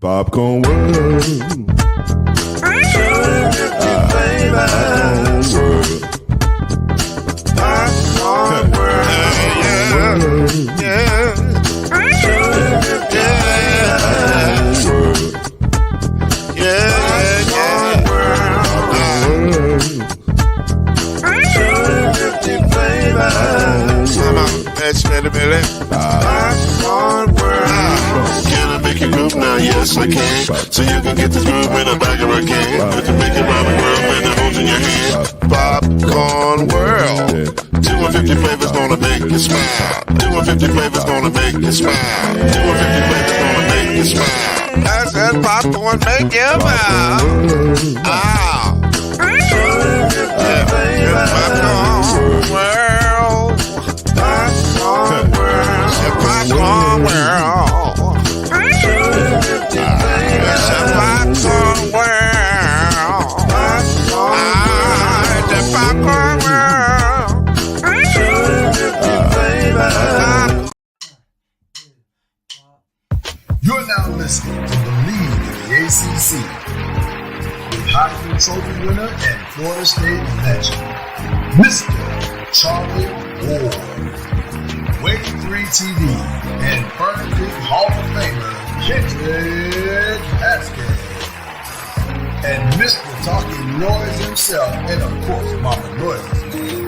Popcorn World. Popcorn World. Yeah. Can I make you groove now? Yes, I can. So you can get this groove in a bag or a can. I can make it round the world and it holds in your hand. Popcorn World. 250 flavors gonna make you smile. 250 flavors gonna make you smile. 250 flavors gonna make you smile. I said popcorn make you smile. Ah. Popcorn World. Popcorn World. Popcorn World. Popcorn World. The Popcorn World. You're now listening to BLEAV in the ACC with Heisman Trophy winner and Florida State legend, Mr. Charlie Ward, Wave 3 TV, and Fern Creek Hall of Famer, Kendrick Haskins, and Mr. Talking Noise himself, and of course, Mama Noise's man,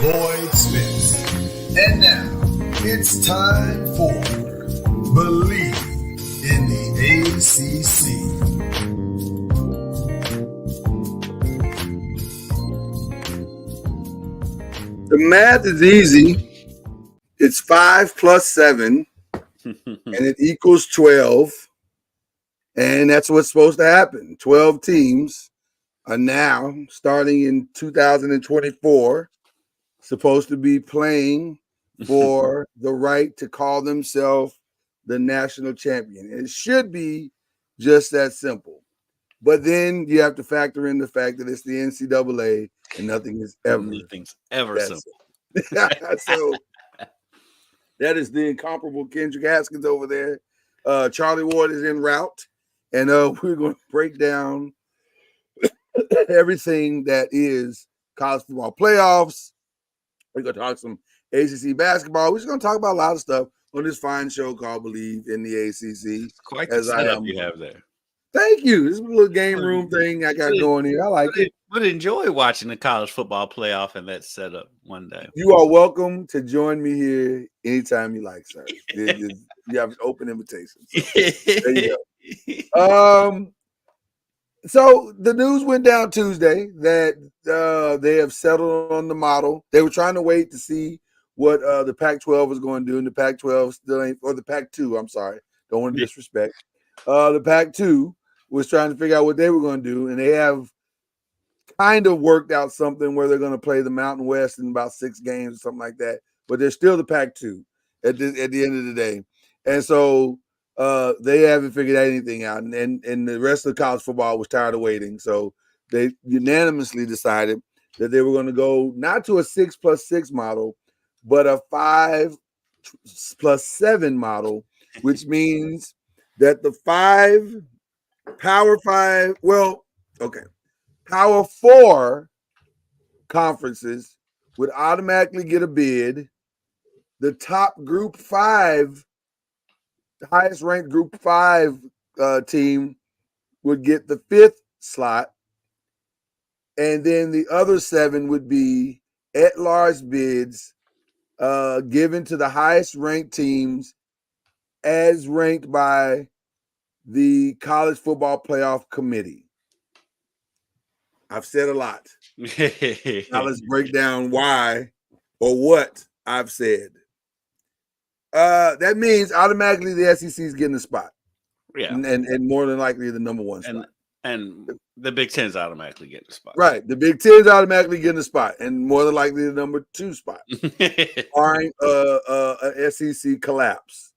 Lloyd Smith. And now, it's time for BLEAV in the ACC. The math is easy. It's 5 plus 7, and it equals 12. And that's what's supposed to happen. 12 teams are now, starting in 2024, supposed to be playing for the right to call themselves the national champion. It should be just that simple. But then you have to factor in the fact that it's the NCAA and nothing is ever simple. So that is the incomparable Kendrick Haskins over there. Charlie Ward is en route, and we're going to break down everything that is college football playoffs. We're going to talk some ACC basketball. We're just going to talk about a lot of stuff on this fine show called BLEAV in the ACC. Quite the setup you have there. Thank you. This is a little game room thing I got going here. I like it. Would enjoy watching the college football playoff and that setup one day. You are welcome to join me here anytime you like, sir. You have an open invitation. So there you go. So the news went down Tuesday that they have settled on the model. They were trying to wait to see what the Pac-12 was going to do, and the Pac-12 still ain't, or the Pac-2, I'm sorry. Don't want to disrespect. The Pac-2 was trying to figure out what they were going to do, and they have kind of worked out something where they're going to play the Mountain West in about 6 games or something like that. But they're still the Pac-2 at the end of the day. And so they haven't figured anything out. And the rest of the college football was tired of waiting. So they unanimously decided that they were going to go not to a 6 plus 6 model, but a 5 plus 7 model, which means that the Power 4 conferences would automatically get a bid. The top group 5, the highest ranked group 5 team would get the 5th slot. And then the other 7 would be at-large bids given to the highest ranked teams as ranked by the College Football Playoff Committee. I've said a lot. Now let's break down why or what I've said. That means automatically the SEC is getting a spot. Yeah. And more than likely the number 1 spot. And the Big Ten is automatically getting a spot. Right. The Big Ten is automatically getting a spot, and more than likely the number 2 spot. Barring a SEC collapse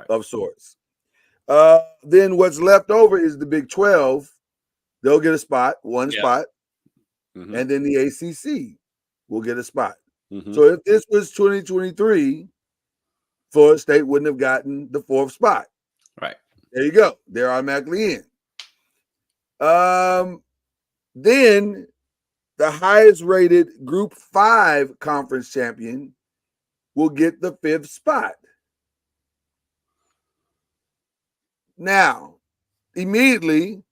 of sorts. Then what's left over is the Big 12. They'll get a spot, one spot. Mm-hmm. And then the ACC will get a spot. Mm-hmm. So if this was 2023, Florida State wouldn't have gotten the 4th spot. Right. There you go. They're automatically in. Then the highest rated Group 5 conference champion will get the 5th spot. Now, immediately,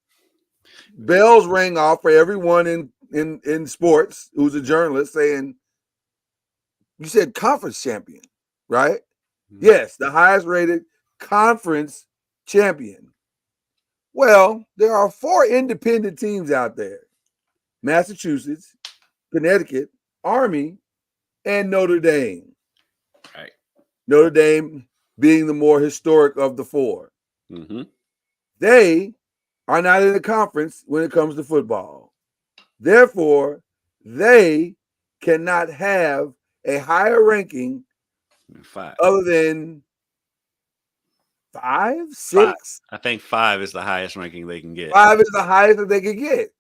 bells rang off for everyone in sports who's a journalist saying, you said conference champion, right? Mm-hmm. Yes, the highest rated conference champion. Well, there are 4 independent teams out there: Massachusetts, Connecticut, Army, and Notre Dame. Right. Notre Dame being the more historic of the 4. Mm-hmm. They are not in the conference when it comes to football. Therefore, they cannot have a higher ranking 5 other than 5, 6. 5. I think 5 is the highest ranking they can get. 5 is the highest that they can get.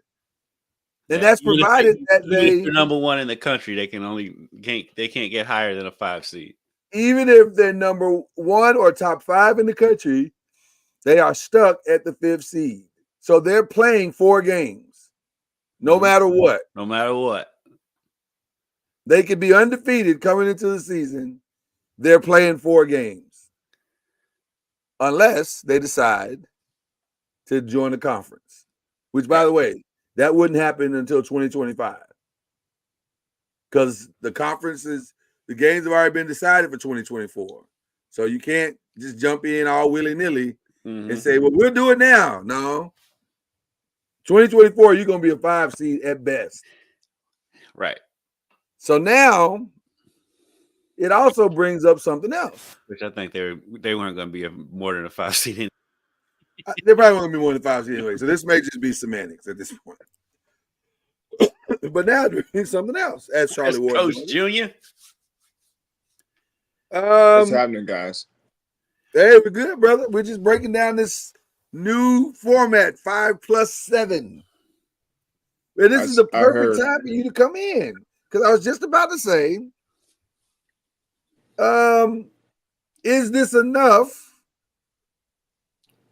And that's provided that they're number 1 in the country, they can't get higher than a 5 seed. Even if they're number 1 or top 5 in the country, they are stuck at the 5th seed. So they're playing 4 games, no matter what. No matter what. They could be undefeated coming into the season. They're playing 4 games. Unless they decide to join the conference, which, by the way, that wouldn't happen until 2025. Because the conferences, the games have already been decided for 2024. So you can't just jump in all willy-nilly and say, well, we'll do it now. No. 2024, you're going to be a 5 seed at best. Right. So now it also brings up something else. Which I think they weren't going to be more than a 5 seed. They're probably going to be more than 5 seed anyway. So this may just be semantics at this point. But now there's something else, as Charlie Ward. Coach Junior. What's happening, guys? Hey, we're good, brother. We're just breaking down this new format, 5+7. And this is the perfect time for you to come in, because I was just about to say, is this enough,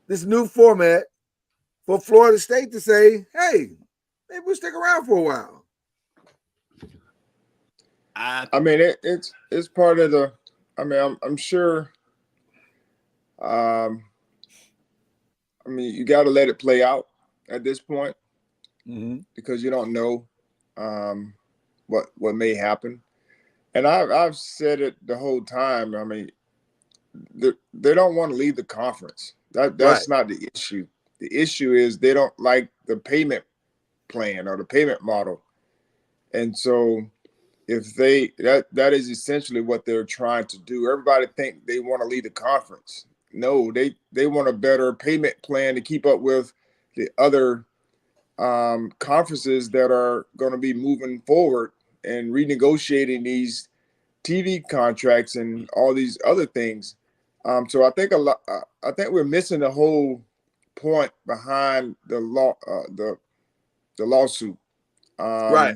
this new format, for Florida State to say, hey, maybe we'll stick around for a while? I mean, it's part of the. I mean, I'm sure. I mean, you got to let it play out at this point, because you don't know what may happen. And I've said it the whole time. I mean, they don't want to leave the conference. That's not the issue. The issue is they don't like the payment plan or the payment model, and so if that is essentially what they're trying to do. Everybody think they want to leave the conference. No, they want a better payment plan to keep up with the other conferences that are going to be moving forward and renegotiating these TV contracts and all these other things. So I think I think we're missing the whole point behind the lawsuit. Right.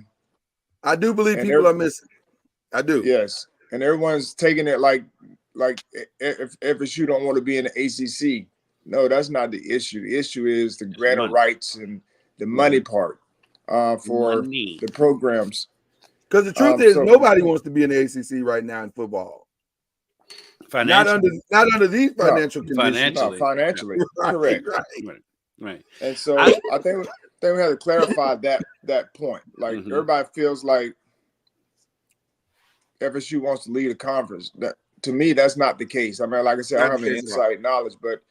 I do believe people are missing. I do. Yes, and everyone's taking it like if FSU don't want to be in the ACC. No, that's not the issue. The issue is the grant of rights and the money part for the programs. Because the truth is, nobody wants to be in the ACC right now in football. Not under these financial conditions. No, financially. Correct. Right. And so I think we have to clarify that point. Like everybody feels like FSU wants to lead a conference. That, to me, that's not the case. I mean, like I said, I don't have any inside knowledge, but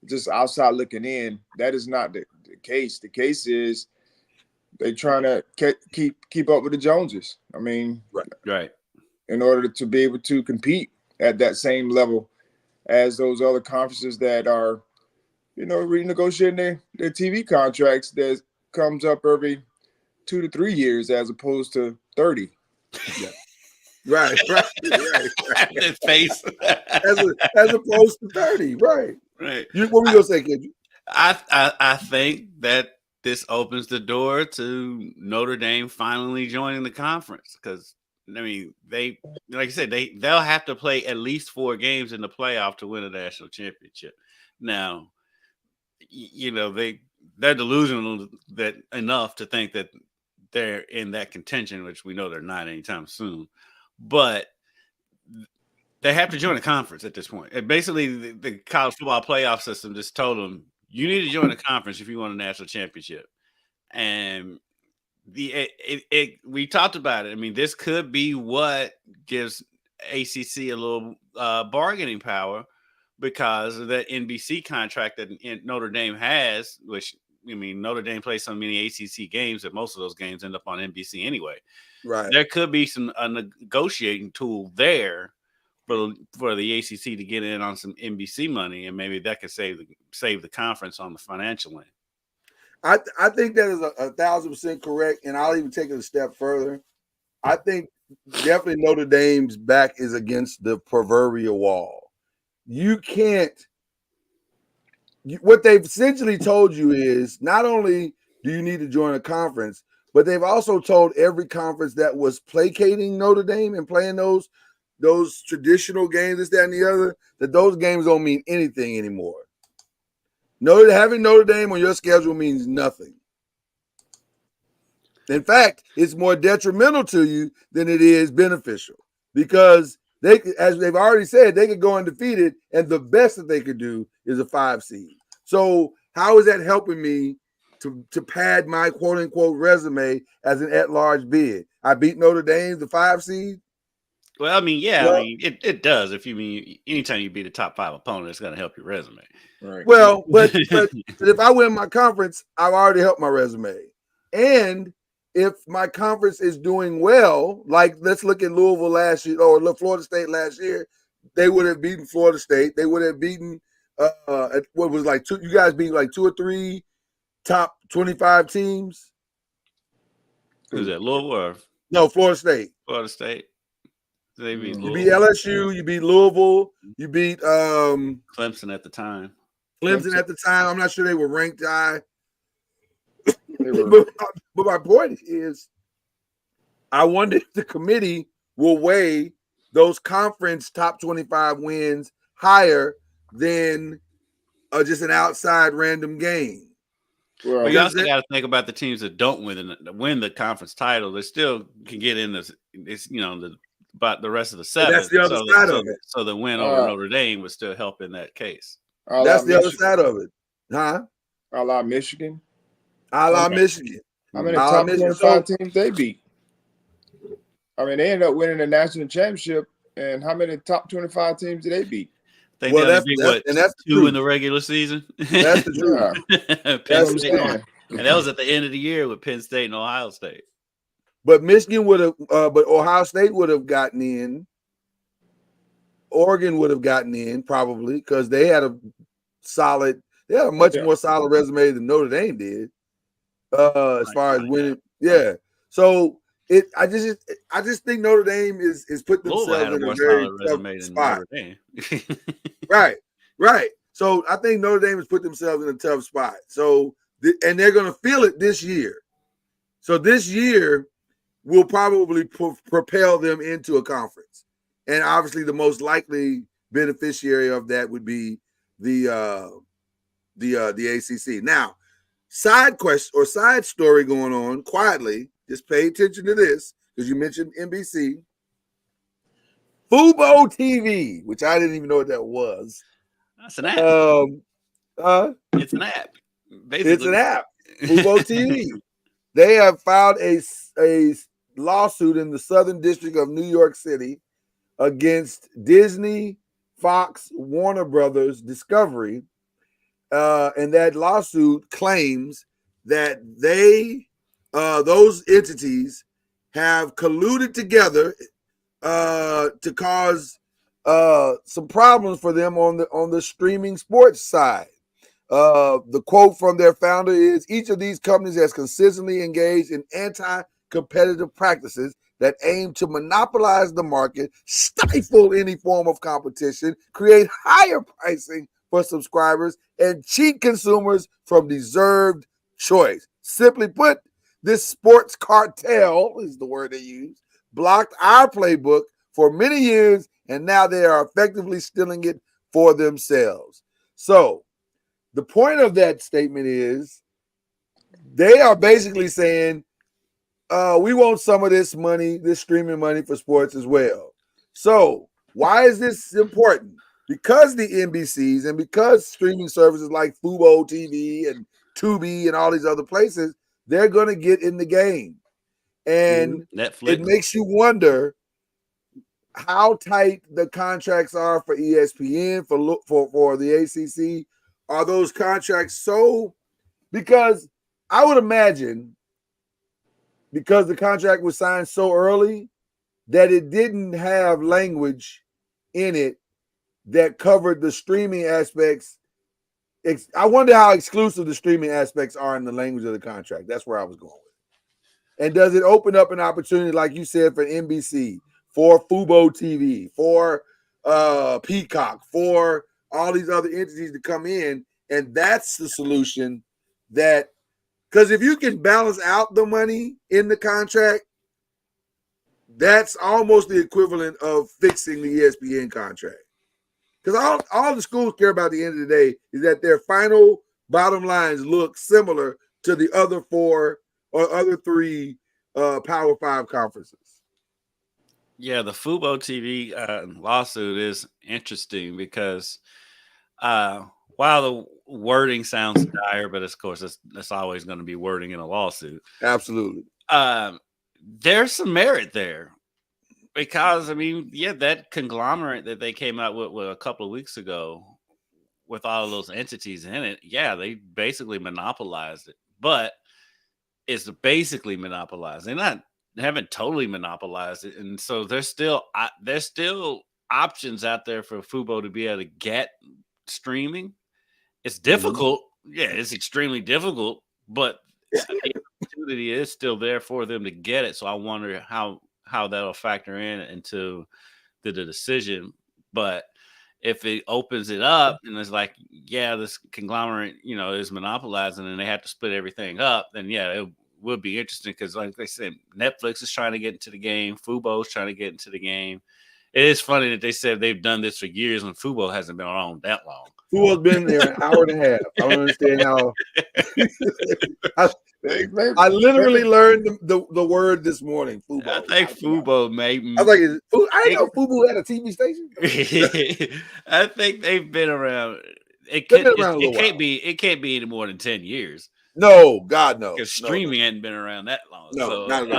just outside looking in, that is not the case. The case is they're trying to keep up with the Joneses. I mean, right. In order to be able to compete at that same level as those other conferences that are, renegotiating their TV contracts that comes up every 2 to 3 years as opposed to 30. Yeah. Right. That face. as opposed to 30, right. What were you gonna say, kid? I think that this opens the door to Notre Dame finally joining the conference, because I mean, they, like I said, they'll have to play at least 4 games in the playoff to win a national championship. Now, they're delusional that enough to think that they're in that contention, which we know they're not anytime soon. But they have to join a conference at this point. And basically, the college football playoff system just told them, you need to join a conference if you want a national championship. And we talked about it. I mean, this could be what gives ACC a little bargaining power, because of that NBC contract that Notre Dame has, which, I mean, Notre Dame plays so many ACC games that most of those games end up on NBC anyway. Right. There could be a negotiating tool there for the ACC to get in on some NBC money, and maybe that could save the conference on the financial end. I think that is 1,000% correct, and I'll even take it a step further. I think definitely Notre Dame's back is against the proverbial wall. You can't. What they've essentially told you is not only do you need to join a conference, but they've also told every conference that was placating Notre Dame and playing those traditional games, this, that, and the other, that those games don't mean anything anymore. Having Notre Dame on your schedule means nothing. In fact, it's more detrimental to you than it is beneficial, because they, as they've already said, they could go undefeated, and the best that they could do is a 5 seed. So how is that helping me to pad my quote unquote resume as an at-large bid? I beat Notre Dame, the 5 seed. Well, I mean, yeah, well, I mean, it does. If you mean anytime you beat a top 5 opponent, it's going to help your resume. Right. Well, but if I win my conference, I've already helped my resume. And if my conference is doing well, like let's look at Louisville last year or Florida State last year, they would have beaten Florida State. They would have beaten what was like you guys beat like 2 or 3 top 25 teams. Who's that? Louisville or? No, Florida State. Florida State. They beat you beat LSU, you beat Louisville, you beat Clemson at the time. Clemson at the time. I'm not sure they were ranked high. But my point is, I wonder if the committee will weigh those conference top 25 wins higher than just an outside random game. Well, but you also got to think about the teams that don't win the conference title. They still can get in this. It's about the rest of the 7. That's the other side of it. So the win over Notre Dame would still help in that case. That's the other side of it, huh? A la Michigan. A la Michigan. How many top 25 teams they beat? I mean, they ended up winning the national championship, and how many top 25 teams did they beat? They that's 2 in the regular season. That's the truth. Penn State, and that was at the end of the year with Penn State and Ohio State. But Michigan would have, but Ohio State would have gotten in. Oregon would have gotten in probably because they had a much more solid resume than Notre Dame did. As far as winning, yeah. So I just think Notre Dame is put themselves in a very tough spot. Right. So I think Notre Dame has put themselves in a tough spot. So and they're going to feel it this year. So this year will probably propel them into a conference, and obviously the most likely beneficiary of that would be the ACC. Now, side quest or side story going on quietly. Just pay attention to this because you mentioned NBC. Fubo TV, which I didn't even know what that was. That's an app. It's an app. Basically. It's an app. Fubo TV. They have filed a lawsuit in the Southern District of New York City against Disney, Fox, Warner Brothers, Discovery. And that lawsuit claims that those entities have colluded together to cause some problems for them on the streaming sports side. The quote from their founder is, each of these companies has consistently engaged in anti-competitive practices that aim to monopolize the market, stifle any form of competition, create higher pricing for subscribers, and cheat consumers from deserved choice. Simply put, this sports cartel, is the word they use, blocked our playbook for many years, and now they are effectively stealing it for themselves. So the point of that statement is they are basically saying, we want some of this money, this streaming money for sports as well. So why is this important? Because the NBCs and because streaming services like Fubo TV and Tubi and all these other places, they're going to get in the game. And Netflix. it makes you wonder how tight the contracts are for ESPN, for the ACC. Are those contracts so? Because I would imagine, because the contract was signed so early, that it didn't have language in it that covered the streaming aspects. I wonder how exclusive the streaming aspects are in the language of the contract. That's where I was going with. And does it open up an opportunity, like you said, for NBC, for Fubo TV, for Peacock, for all these other entities to come in? And that's the solution. That, because if you can balance out the money in the contract, that's almost the equivalent of fixing the ESPN contract. Because all the schools care about at the end of the day is that their final bottom lines look similar to the other 4 or other 3 Power 5 conferences. Yeah, the Fubo TV lawsuit is interesting because while the wording sounds dire, but of course that's always going to be wording in a lawsuit. Absolutely. There's some merit there. Because, I mean, yeah, that conglomerate that they came out with a couple of weeks ago with all of those entities in it, yeah, they basically monopolized it. But it's basically monopolized. They haven't totally monopolized it. And so there's still options out there for Fubo to be able to get streaming. It's difficult. Yeah, it's extremely difficult. But the opportunity is still there for them to get it. So I wonder how that'll factor into the decision. But if it opens it up and it's like, yeah, this conglomerate, is monopolizing and they have to split everything up, then yeah, it would be interesting because, like they said, Netflix is trying to get into the game. Fubo is trying to get into the game. It is funny that they said they've done this for years and Fubo hasn't been around that long. Fubo's been there an hour and a half. I don't understand how. I literally learned the word this morning. Fubo. I think Fubo maybe. I was like, I didn't know Fubo had a TV station. I think they've been around. It can't be any more than 10 years. No, God, no. Because streaming hadn't been around that long. No, so, not at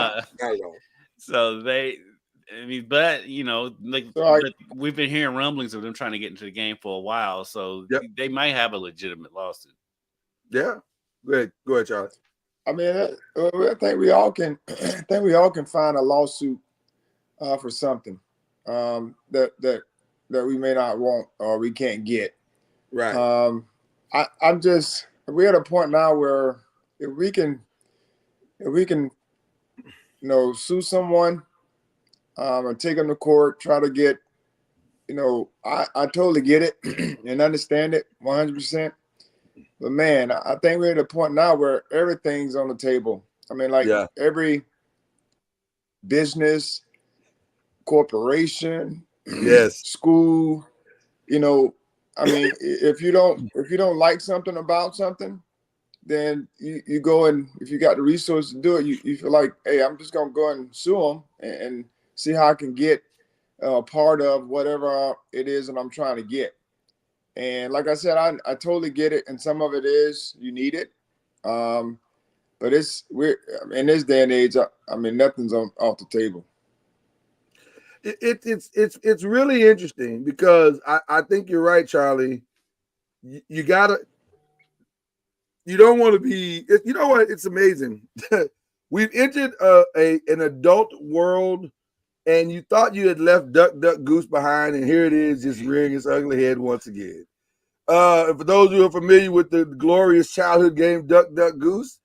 all. So but we've been hearing rumblings of them trying to get into the game for a while. So they might have a legitimate lawsuit. Yeah. Go ahead, Charlie. I mean, I think we all can. I think we all can find a lawsuit for something that we may not want or we can't get. Right. We're at a point now where if we can, sue someone and take them to court, try to get, I totally get it and understand it 100%. But man, I think we're at a point now where everything's on the table. I mean, every business, corporation, school, I mean, if you don't like something about something, then you go and if you got the resources to do it, you feel like, hey, I'm just gonna go and sue them and see how I can get part of whatever it is that I'm trying to get. And like I said, I totally get it, and some of it is you need it, but we're in this day and age. I mean, nothing's off the table. It's really interesting because I think you're right, Charlie. You don't want to be. You know what? It's amazing. We've entered an adult world, and you thought you had left Duck, Duck, Goose behind, and here it is, just rearing its ugly head once again. For those who are familiar with the glorious childhood game Duck, Duck, Goose,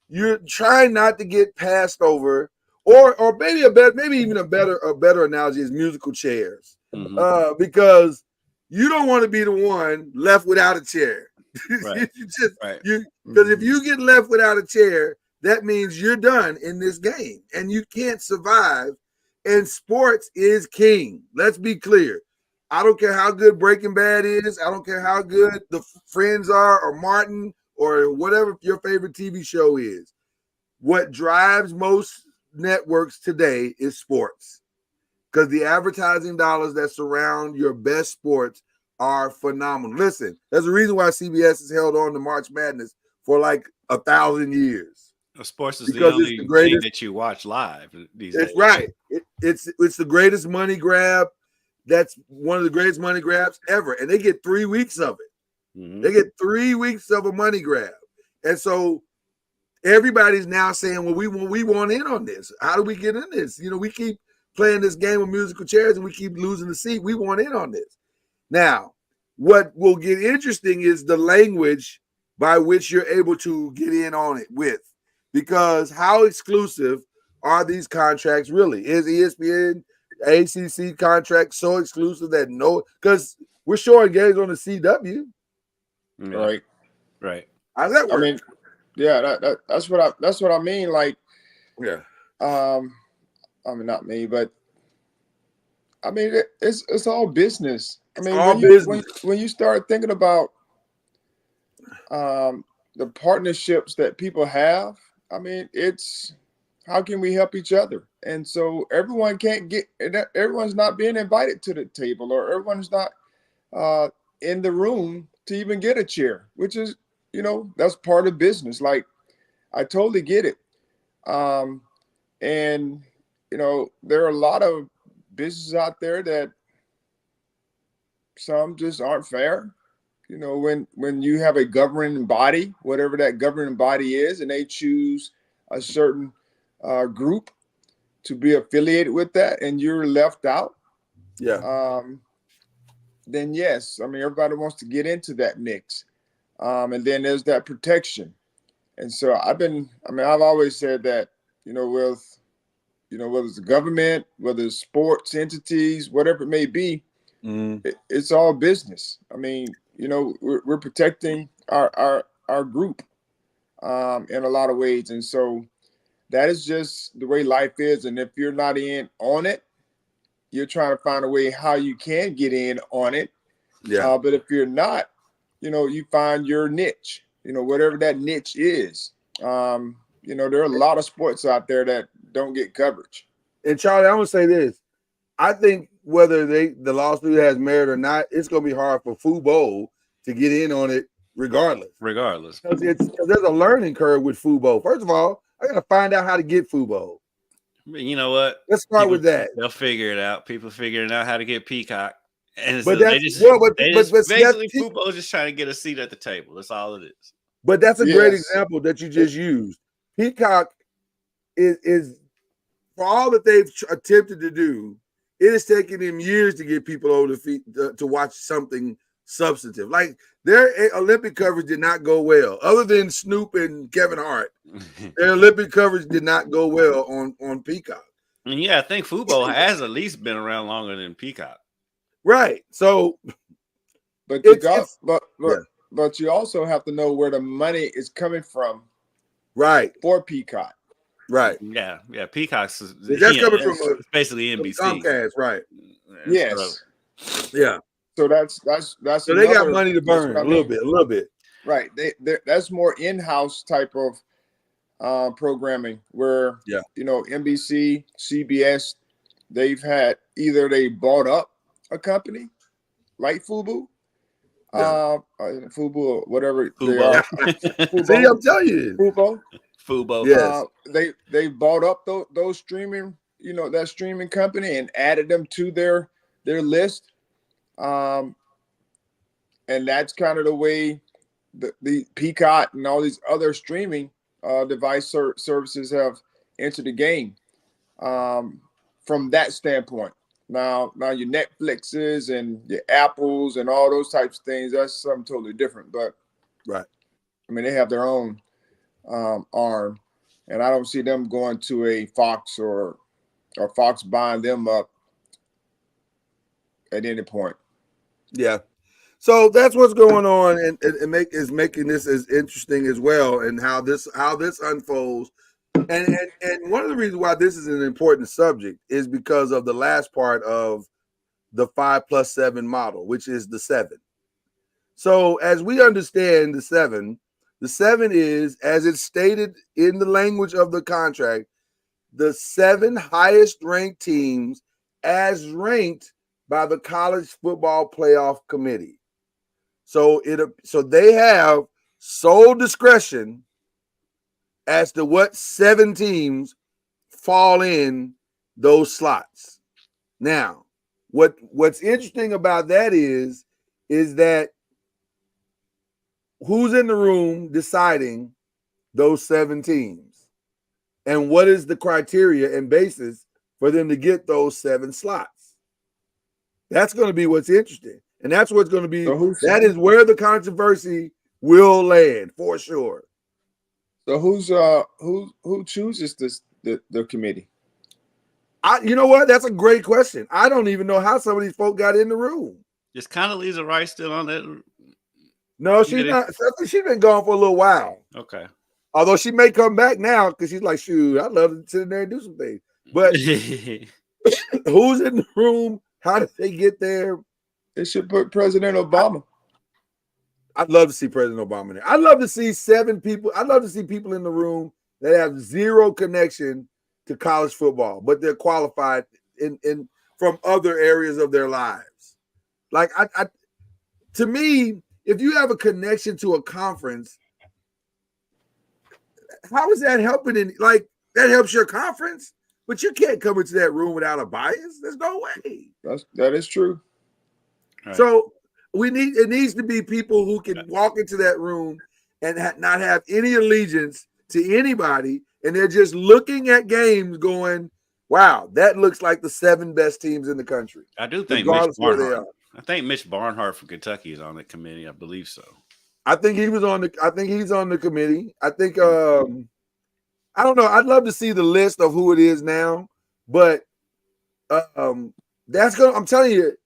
you're trying not to get passed over, or maybe even a better analogy is musical chairs, because you don't want to be the one left without a chair. Right. Because if you get left without a chair, that means you're done in this game and you can't survive. And sports is king. Let's be clear. I don't care how good Breaking Bad is. I don't care how good the Friends are, or Martin, or whatever your favorite TV show is. What drives most networks today is sports, because the advertising dollars that surround your best sports are phenomenal. Listen, there's a reason why CBS has held on to March Madness for like 1,000 years. Sports is the Because only it's the thing greatest that you watch live these It's days. right. It's the greatest money grab. That's one of the greatest money grabs ever, and they get 3 weeks of it. Mhm. They get 3 weeks of a money grab, and so everybody's now saying, "Well, we want in on this. How do we get in this? You know, we keep playing this game of musical chairs, and we keep losing the seat. We want in on this." Now, what will get interesting is the language by which you're able to get in on it with, because how exclusive are these contracts really? Is ESPN, ACC contract so exclusive that because we're showing games on the CW? Yeah. Right. How's that I work? mean, yeah, that's what I mean. Like, Yeah. I mean, not me, but I mean, it's all business. I mean, all business. when you start thinking about the partnerships that people have, I mean, it's how can we help each other? And so everyone's not being invited to the table, or everyone's not in the room to even get a chair, which is, that's part of business. Like, I totally get it. And, there are a lot of businesses out there that some just aren't fair. When you have a governing body, whatever that governing body is, and they choose a certain group to be affiliated with that, and you're left out, then yes, I mean, everybody wants to get into that mix. And then there's that protection. And so I've always said that, whether it's the government, whether it's sports entities, whatever it may be, it's all business. I mean, we're protecting our group in a lot of ways. And so that is just the way life is. And if you're not in on it, you're trying to find a way how you can get in on it. Yeah. But if you're not, you find your niche, whatever that niche is. There are a lot of sports out there that don't get coverage. And Charlie, I'm gonna say this. I think whether the lawsuit has merit or not, it's gonna be hard for Fubo to get in on it regardless. Regardless. Because there's a learning curve with Fubo. First of all, I gotta find out how to get Fubo. You know what? Let's start with that. They'll figure it out. People figuring out how to get Peacock. And But so that's basically Fubo's just trying to get a seat at the table. That's all it is. But that's a great example that you just used. Peacock is for all that they've attempted to do, it has taken them years to get people over the feet to watch something substantive. Like their Olympic coverage did not go well, other than Snoop and Kevin Hart. Their Olympic coverage did not go well on Peacock. And yeah, I think Fubo has at least been around longer than Peacock. Right. So, but you also have to know where the money is coming from. Right. For Peacock. Right. Yeah. Peacock's that's coming from basically NBC. Comcast, right? Yes. Yeah. So that's so they got money to burn a little bit. Right. That's more in-house type of programming where NBC, CBS, they've had either they bought up a company like Fubo, Fubo or whatever they are. Fubo. See, I'm telling you, Fubo. Yes. They bought up those streaming, that streaming company and added them to their list. And that's kind of the way the Peacock and all these other streaming device services have entered the game from that standpoint. Now your Netflixes and your Apples and all those types of things, that's something totally different. But right, I mean, they have their own arm, and I don't see them going to a Fox or Fox buying them up at any point. Yeah. So that's what's going on, and making this as interesting as well, and how this unfolds. And one of the reasons why this is an important subject is because of the last part of the 5+7 model, which is the 7. So as we understand the 7 is, as it's stated in the language of the contract, the 7 highest ranked teams as ranked by the College Football Playoff Committee. So they have sole discretion as to what 7 teams fall in those slots. Now, what's interesting about that is that who's in the room deciding those 7 teams, and what is the criteria and basis for them to get those 7 slots? That's going to be what's interesting, and that's what's going to be. That is where the controversy will land for sure. So who chooses the committee? You know what? That's a great question. I don't even know how some of these folk got in the room. Is Condoleezza Rice still on that? No, she's not. She's been gone for a little while. Okay. Although she may come back now because she's like, shoot, I'd love to sit in there and do some things. But who's in the room? How did they get there? They should put President Obama. I'd love to see President Obama there. I'd love to see 7 people. I'd love to see people in the room that have zero connection to college football, but they're qualified in from other areas of their lives. Like to me, if you have a connection to a conference, how is that helping? Like that helps your conference, but you can't come into that room without a bias. There's no way. That is true. Right. So it needs to be people who can walk into that room and not have any allegiance to anybody, and they're just looking at games going, wow, that looks like the 7 best teams in the country. I do think Mitch Barnhart from Kentucky is on the committee. I believe so. I think he's on the committee. I think I don't know. I'd love to see the list of who it is now, but that's gonna. I'm telling you.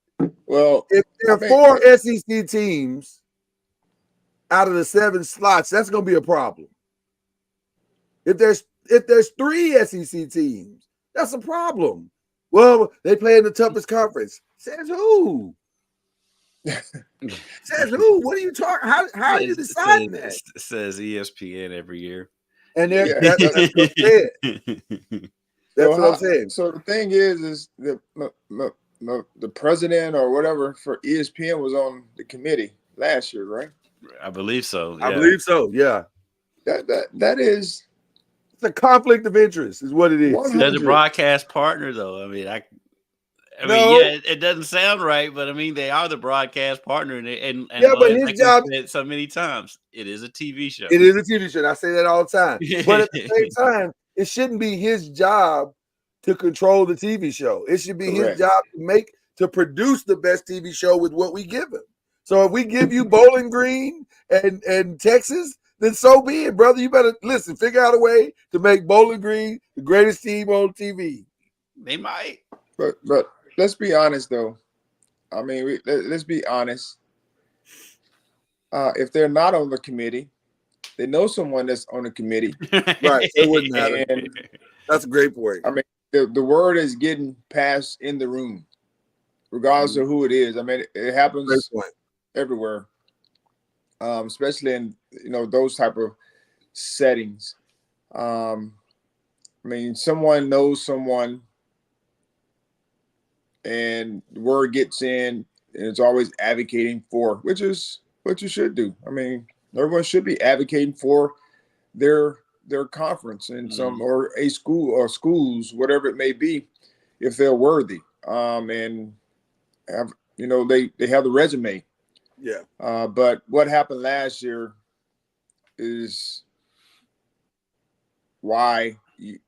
Well, if there are 4 SEC teams out of the 7 slots, that's gonna be a problem. If there's 3 SEC teams, that's a problem. Well, they play in the toughest conference. Says who? Says who? What are you talking? How are you deciding that? Says ESPN every year. And that's what I'm saying. That's what I'm saying. So the thing is the president or whatever for ESPN was on the committee last year, right? I believe so. Yeah. I believe so. Yeah. That is. It's a conflict of interest, is what it is. 100. They're the broadcast partner, though. I mean, it doesn't sound right, but I mean, they are the broadcast partner, and but his job said so many times, it is a TV show. It is a TV show. And I say that all the time. But at the same time, it shouldn't be his job to control the TV show. It should be his job to produce the best TV show with what we give him. So if we give you Bowling Green and Texas, then so be it, brother. You better listen, figure out a way to make Bowling Green the greatest team on TV. They might. But let's be honest, though. I mean, let's be honest. If they're not on the committee, they know someone that's on the committee. Right. It wouldn't matter. And that's a great point. I mean, the word is getting passed in the room, regardless of who it is. I mean, it happens everywhere, especially in those type of settings. I mean, someone knows someone, and the word gets in, and it's always advocating for, which is what you should do. I mean, everyone should be advocating for their conference and or a school or schools, whatever it may be, if they're worthy. And have, they have the resume. Yeah. But what happened last year is why you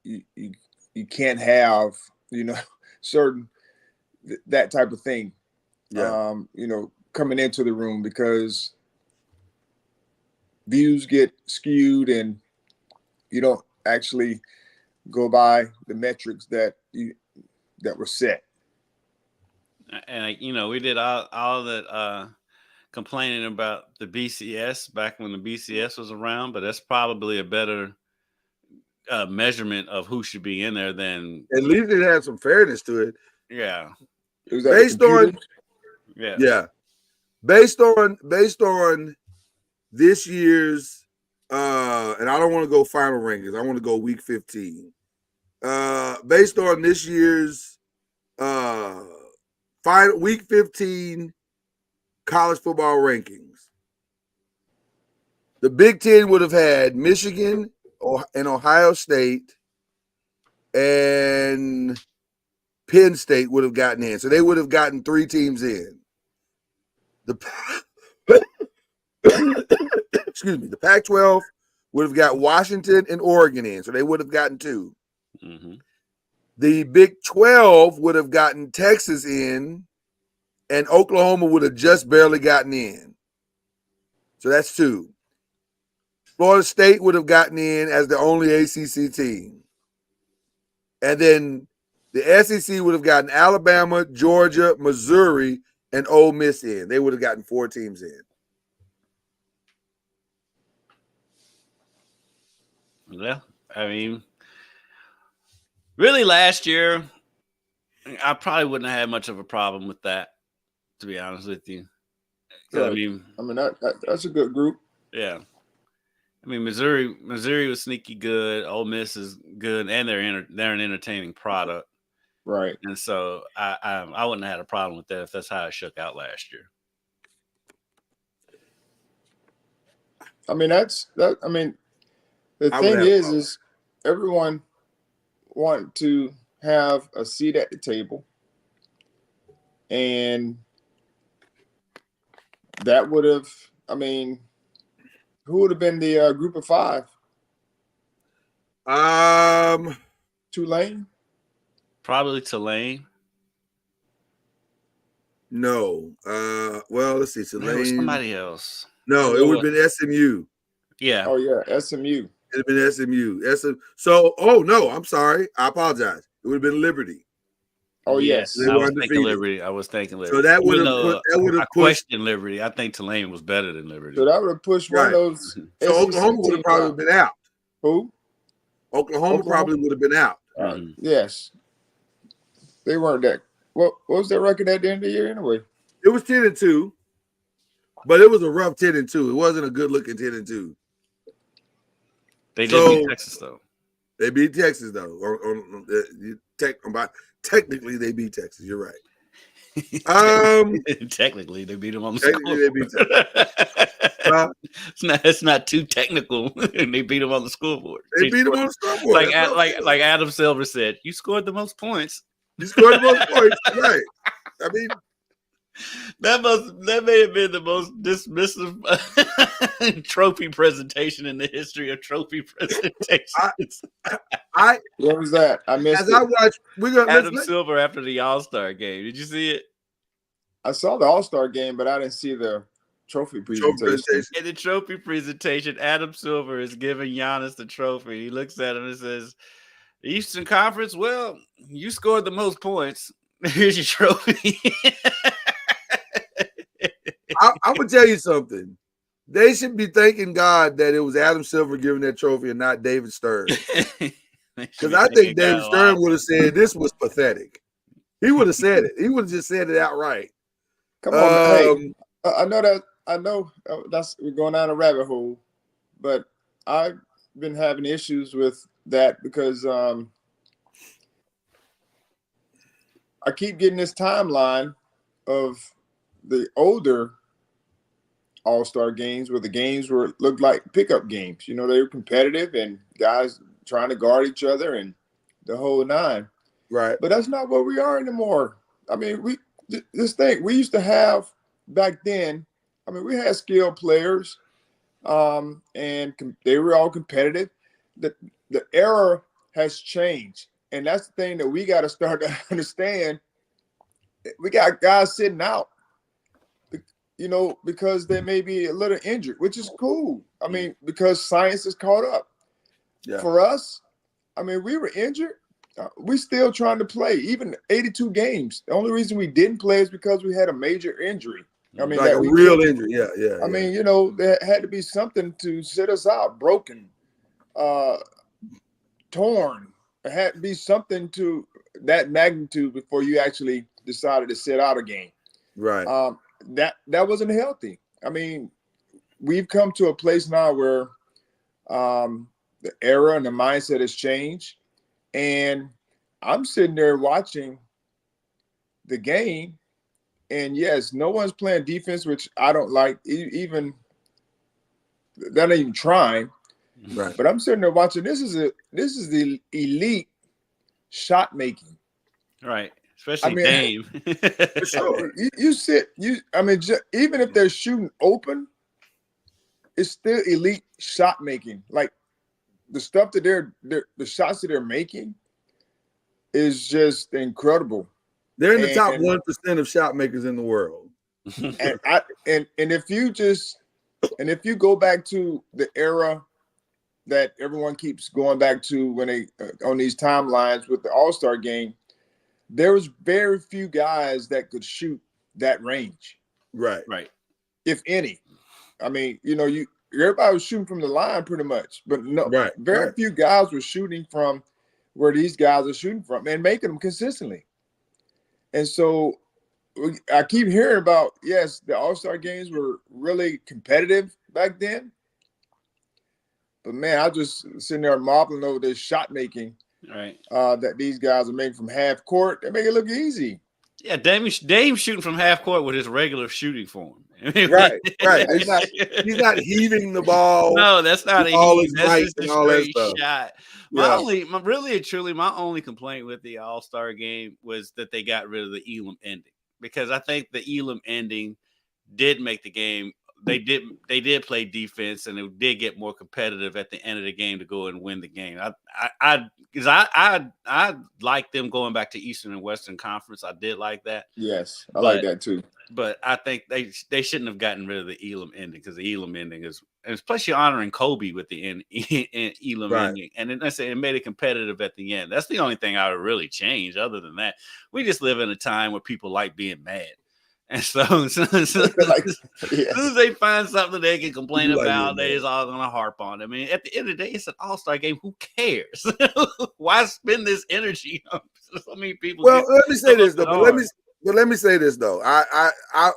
can't have certain that type of thing. Yeah. Coming into the room, because views get skewed and you don't actually go by the metrics that were set. And we did all that complaining about the BCS back when the BCS was around, but that's probably a better measurement of who should be in there than. At least it had some fairness to it. Yeah. It was that based on Yeah. based on this year's and I don't want to go final rankings. I want to go week 15. Based on this year's final week 15 college football rankings, the Big Ten would have had Michigan and Ohio State and Penn State would have gotten in. So they would have gotten 3 teams in. Excuse me. The Pac-12 would have got Washington and Oregon in. So they would have gotten 2. Mm-hmm. The Big 12 would have gotten Texas in, and Oklahoma would have just barely gotten in. So that's 2. Florida State would have gotten in as the only ACC team. And then the SEC would have gotten Alabama, Georgia, Missouri, and Ole Miss in. They would have gotten 4 teams in. Yeah, I mean, really last year, I probably wouldn't have had much of a problem with that, to be honest with you. Yeah. I mean that's a good group. Yeah. I mean, Missouri was sneaky good. Ole Miss is good, and they're an entertaining product. Right. And so I wouldn't have had a problem with that if that's how it shook out last year. I mean, I mean, the thing is everyone want to have a seat at the table, and that would have, I mean, who would have been the group of 5? Tulane? Probably Tulane. No. Well, let's see. There was Tulane. somebody else. No, it would have been SMU. Yeah. Oh, yeah, SMU. It would have been SMU. So, no, I'm sorry. I apologize. It would have been Liberty. Oh, yes. They I were was undefeated. thinking Liberty. So that would have I questioned Liberty. I think Tulane was better than Liberty. So that would have pushed one of those. So Oklahoma would have probably been out. Who? Oklahoma probably would have been out. Yes. They weren't that. What was their record at the end of the year anyway? It was 10-2, but it was a rough 10-2. It wasn't a good looking 10-2. They did beat Texas though. They beat Texas though. Technically, they beat Texas. You're right. Technically, they beat them on the Technically, they beat Texas. It's not too technical. They beat them on the scoreboard. They beat them on the scoreboard. Like Adam Silver said, you scored the most points. You scored the most points, right? I mean, that may have been the most dismissive trophy presentation in the history of trophy presentations. What was that? I missed it. I watched, Adam Silver after the All-Star game. Did you see it? I saw the All-Star game, but I didn't see the trophy presentation. In the trophy presentation, Adam Silver is giving Giannis the trophy. He looks at him and says, "The Eastern Conference, well, you scored the most points. Here's your trophy." I'm gonna tell you something. They should be thanking God that it was Adam Silver giving that trophy and not David Stern. Because I think David Stern would have said this was pathetic. He would have said it. He would have just said it outright. Come on, hey, I know that's we're going down a rabbit hole, but I've been having issues with that because I keep getting this timeline of the older All-Star games where the games looked like pickup games. You know, they were competitive and guys trying to guard each other and the whole nine. Right. But that's not what we are anymore. I mean, we used to have back then. I mean, we had skilled players, and they were all competitive. The era has changed, and that's the thing that we got to start to understand. We got guys sitting out, you know, because they may be a little injured, which is cool. I mean, because science is caught up. Yeah. For us, I mean, we were injured. We still trying to play, even 82 games. The only reason we didn't play is because we had a major injury. I mean, like a real injury. Yeah. I mean, you know, there had to be something to sit us out, broken, torn. There had to be something to that magnitude before you actually decided to sit out a game. Right. That wasn't healthy. I mean, we've come to a place now where the era and the mindset has changed, and I'm sitting there watching the game, and yes, no one's playing defense, which I don't like. Even they're not even trying. Right. But I'm sitting there watching. This is the elite shot making. Right. Especially Dame. For sure. Even if they're shooting open, it's still elite shot making. Like the stuff that the shots that they're making is just incredible. They're in the top 1% of shot makers in the world. And if you go back to the era that everyone keeps going back to when they on these timelines with the All-Star game, there was very few guys that could shoot that range. Right. Right. If any. I mean, everybody was shooting from the line pretty much, but no, very few guys were shooting from where these guys are shooting from and making them consistently. And so I keep hearing about, yes, the All-Star games were really competitive back then. But man, I just sitting there marveling over this shot making that these guys are making from half court. They make it look easy. Yeah, Dame shooting from half court with his regular shooting form. Right. He's not heaving the ball. No, that's not a heave. That's just a straight shot. My only complaint with the All-Star game was that they got rid of the Elam ending, because I think the Elam ending did make the game. They did play defense, and it did get more competitive at the end of the game to go and win the game. I like them going back to Eastern and Western Conference. I did like that. Yes, I like that too. But I think they shouldn't have gotten rid of the Elam ending, because the Elam ending is, and plus you're honoring Kobe with the Elam ending, and it made it competitive at the end. That's the only thing I would really change. Other than that, we just live in a time where people like being mad. And so as soon as they find something they can complain about, they just all gonna harp on it. I mean, at the end of the day, it's an All-Star game. Who cares? Why spend this energy on so many people? Well, let me say this though. Let me say this though.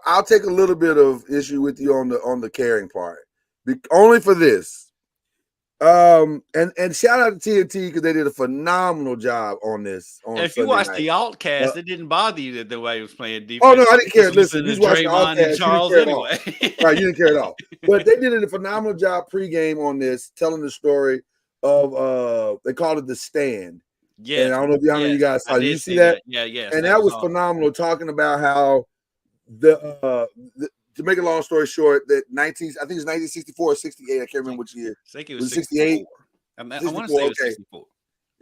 I'll take a little bit of issue with you on the caring part, only for this. And shout out to TNT, because they did a phenomenal job on this. If you watch the Altcast, it didn't bother you that the way he was playing defense. Oh no, I didn't care. Listen, you watched the Draymond and Charles anyway. Right, you didn't care at all. But they did a phenomenal job pregame on this, telling the story of they called it The Stand. Yeah, and I don't know if how many of you guys saw. Did you see that? Yeah. And that was phenomenal, talking about how to make a long story short, that I think it's 1964 or 68. I can't remember which year. I think it was 68. I want to say it was 64.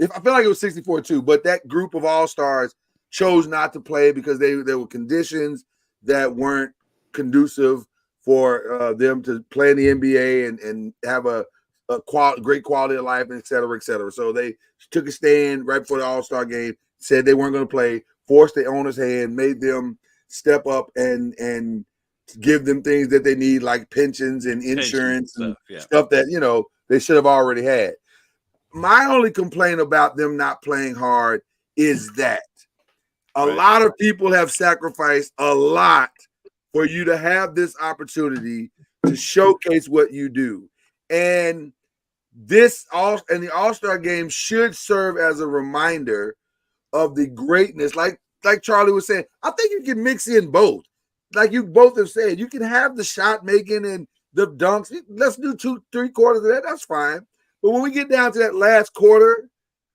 I feel like it was 64 too, but that group of all-stars chose not to play because there were conditions that weren't conducive for them to play in the NBA and have a great quality of life, and et cetera, et cetera. So they took a stand right before the All-Star game, said they weren't going to play, forced the owner's hand, made them step up and give them things that they need, like pensions and insurance and stuff that, they should have already had. My only complaint about them not playing hard is that a lot of people have sacrificed a lot for you to have this opportunity to showcase what you do. And the All-Star game should serve as a reminder of the greatness. Like Charlie was saying, I think you can mix in both. Like you both have said, you can have the shot making and the dunks. Let's do 2-3 quarters of that. That's fine. But when we get down to that last quarter,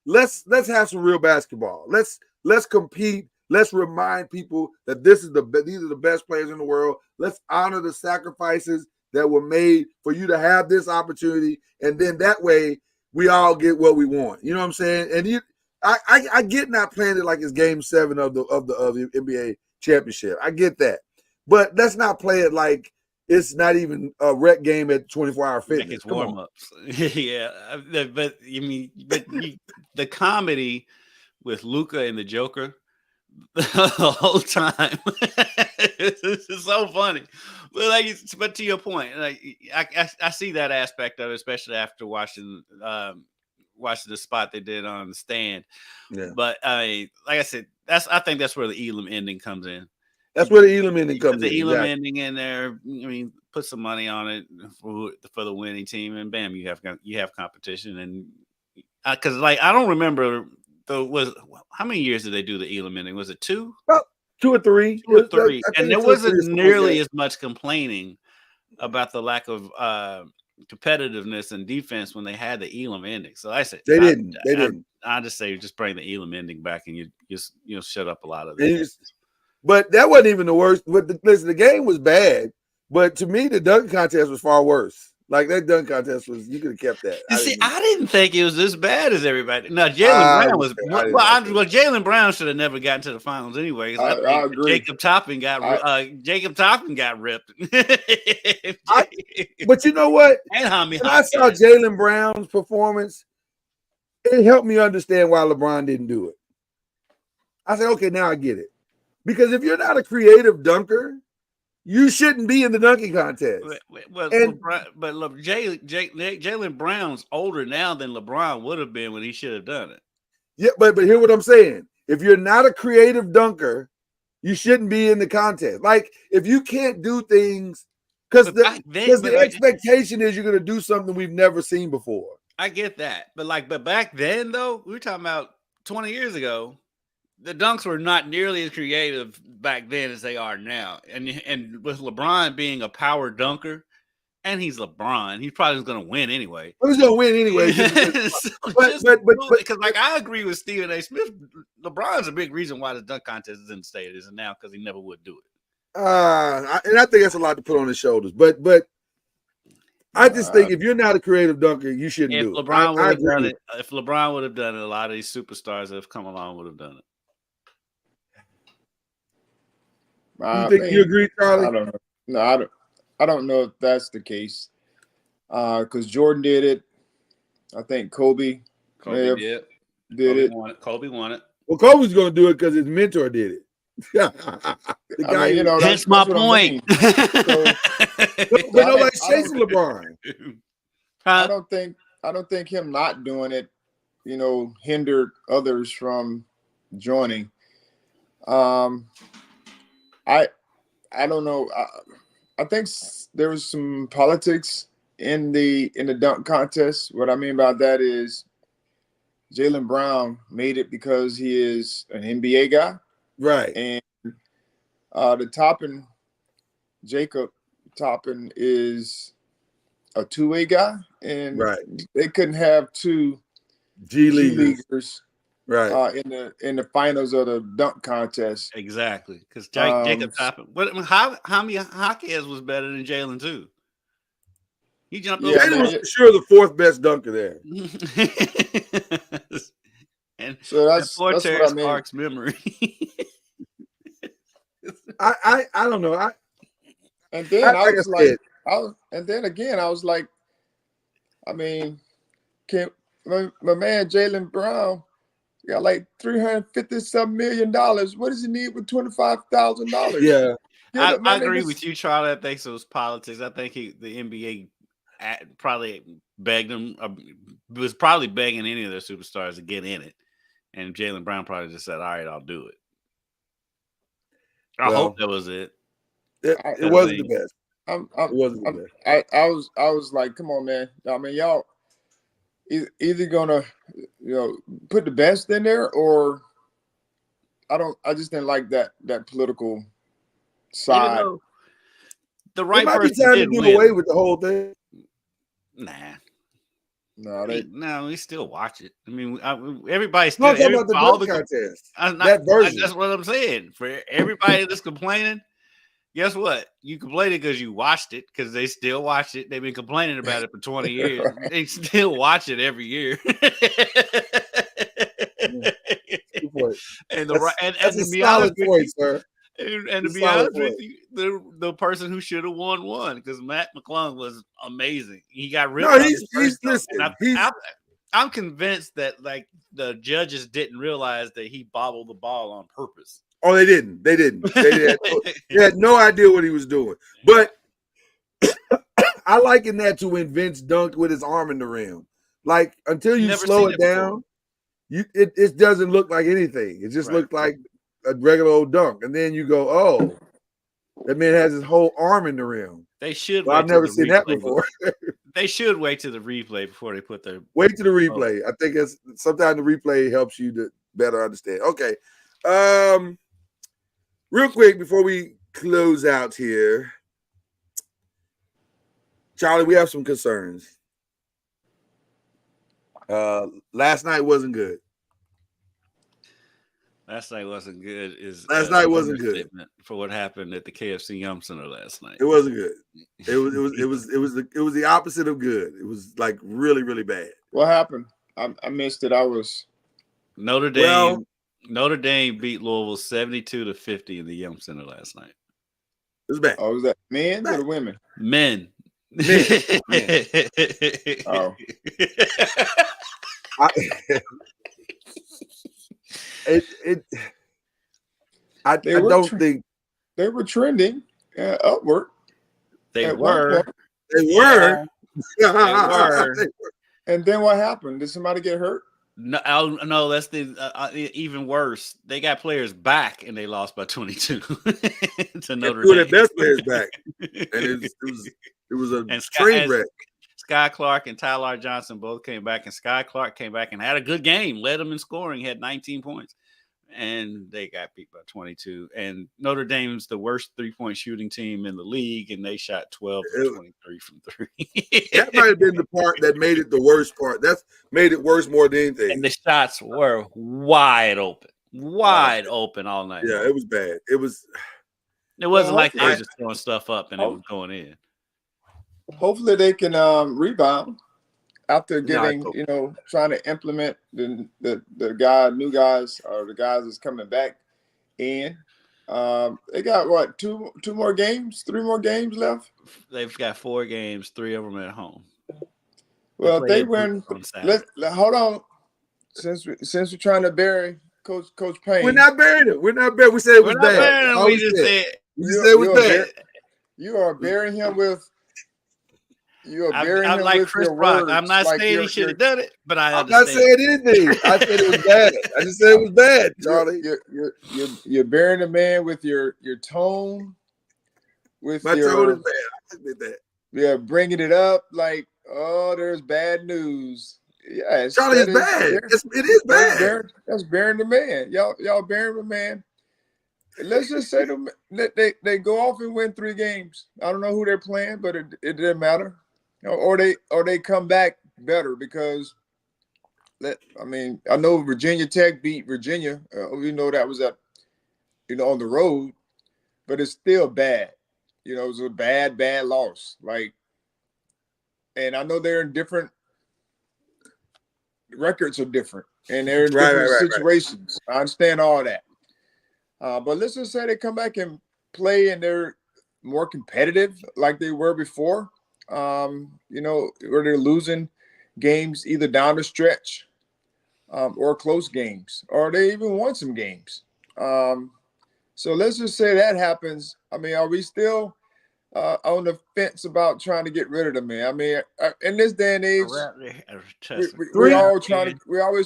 let's have some real basketball. Let's compete. Let's remind people that these are the best players in the world. Let's honor the sacrifices that were made for you to have this opportunity, and then that way we all get what we want. You know what I'm saying? And I get not playing it like it's Game 7 of the NBA championship. I get that. But let's not play it like it's not even a rec game at 24-hour fitness. Like it's warm-ups. Yeah. But the comedy with Luka and the Joker the whole time. It's so funny. But to your point, I see that aspect of it, especially after watching watching the spot they did on the stand. Yeah. But like I said, I think that's where the Elam ending comes in. That's where the Elam ending comes in. The Elam exactly. ending in there. I mean, put some money on it for the winning team, and bam, you have competition. And because like I don't remember how many years did they do the Elam ending? Was it 2? Well, 2 or 3. 2 or 3, and there wasn't nearly like as much complaining about the lack of competitiveness and defense when they had the Elam ending. So I said they didn't. I just say just bring the Elam ending back, and you shut up a lot of this. But that wasn't even the worst. But listen, the game was bad. But to me, the dunk contest was far worse. Like that dunk contest was, you could have kept that. I didn't think it was as bad as everybody. No, Jaylen Brown was. Jaylen Brown should have never gotten to the finals anyway. I agree. Jacob Toppin got ripped. But you know what? And when I saw Jaylen Brown's performance, it helped me understand why LeBron didn't do it. I said, okay, now I get it. Because if you're not a creative dunker, you shouldn't be in the dunking contest. But Jaylen Brown's older now than LeBron would have been when he should have done it. Yeah, but hear what I'm saying. If you're not a creative dunker, you shouldn't be in the contest. Like if you can't do things, because the expectation is you're going to do something we've never seen before. I get that, but back then though, we were talking about 20 years ago. The dunks were not nearly as creative back then as they are now. And with LeBron being a power dunker, and he's LeBron, he probably was going to win anyway. He's going to win anyway. Because I agree with Stephen A. Smith. LeBron's a big reason why the dunk contest is in the state it is now, because he never would do it. And I think that's a lot to put on his shoulders. But I just think if you're not a creative dunker, you shouldn't do it. If LeBron would have done it, a lot of these superstars that have come along would have done it. You agree, Charlie? I don't know. No, I don't know if that's the case. Because Jordan did it. I think Kobe did it. Kobe won it. Well, Kobe's going to do it because his mentor did it. That's my point. But nobody's chasing LeBron. I don't think him not doing it, hindered others from joining. I don't know. I think there was some politics in the dunk contest. What I mean by that is Jaylen Brown made it because he is an NBA guy. Right. And Jacob Toppin is a two-way guy. And they couldn't have two G leaguers. Right. In the finals of the dunk contest. Exactly. Because Jacob Toppin. How many Hawkins was better than Jaylen too? He jumped over. Jaylen was for sure the fourth best dunker there. And so that's what I mean. Sparks' memory. I don't know. I was like, I mean, my man Jaylen Brown got like $350-some million. What does he need with $25,000? Yeah, I agree with you, Charlie. I think it was politics. I think the NBA probably begged him, was probably begging any of their superstars to get in it, and Jaylen Brown probably just said, "All right, I'll do it." I hope that was it. It wasn't the best. It wasn't the best. I was like, come on, man. I mean, y'all either gonna put the best in there, or I just didn't like that political side. The right person might be time to do away with the whole thing. Nah. No, we still watch it. I mean, everybody still about the dunk contest. That version. That's what I'm saying. For everybody that's complaining, guess what? You complained because you watched it, because they still watch it. They've been complaining about it for 20 years. They still watch it every year. And to be honest with you, sir. And to be honest with you, the person who should have won, because Matt McClung was amazing. He got ripped. No, he's I'm convinced that like the judges didn't realize that he bobbled the ball on purpose. Oh, they didn't. They had no idea what he was doing. But I liken that to when Vince dunked with his arm in the rim. Like until you Never slow seen it it before. down, it doesn't look like anything. It just Right. looked like a regular old dunk. And then you go, oh, that man has his whole arm in the rim. They should Well, wait I've till never the seen that replay. before. They should wait to the replay before they put their Wait to the replay. I think it's sometimes the replay helps you to better understand. Okay. Real quick before we close out here, Charlie, we have some concerns. Last night wasn't good. Last night wasn't good. Last night wasn't good for what happened at the KFC Yum Center last night. It wasn't good. It was the opposite of good. It was like really, really bad. What happened? I missed it. I was Notre Dame. Notre Dame beat Louisville 72-50 in the Yum Center last night. It was bad. Oh, was that men or the women? Men. Oh. I don't think they were trending upward. They were. They were. And then what happened? Did somebody get hurt? No, that's the even worse. They got players back and they lost by 22 to Notre Dame. Two of their best players back, and it was a train wreck. Sky Clark and Tyler Johnson both came back, and Sky Clark came back and had a good game, led them in scoring, had 19 points, and they got beat by 22. And Notre Dame's the worst 3-point shooting team in the league, and they shot 12 of 23 from three. That might have been the part that made it the worst part. That's made it worse more than anything. And the shots were wide open all night. Yeah, it was bad. It wasn't like they were just throwing stuff up and it was going in. Hopefully they can rebound after getting, trying to implement the new guys or the guys that's coming back in. They got three more games left. They've got 4 games, 3 of them at home. Well, if they win, hold on. Since we're trying to bury Coach Payne, we're not burying him. We said it was bad. We just said it was bad. You are burying him with. I'm like Chris Rock. I'm not saying he should have done it, but I'm not saying anything. I said it was bad. I just said it was bad, Charlie. You're burying a man with your tone. With my tone is bad. I admit that. Yeah, bringing it up like, oh, there's bad news. Yeah, Charlie, it's bad. It is bad. That's burying the man. Y'all burying the man. Let's just say they go off and win 3 games. I don't know who they're playing, but it didn't matter. Or they come back better because I know Virginia Tech beat Virginia. We know that was on the road, but it's still bad. It was a bad loss. And I know they're in different records are different, and they're in different situations. Right. I understand all that. But let's just say they come back and play and they're more competitive like they were before, where they're losing games either down the stretch or close games, or they even won some games. So let's just say that happens. Are we still on the fence about trying to get rid of the man? In this day and age, we're always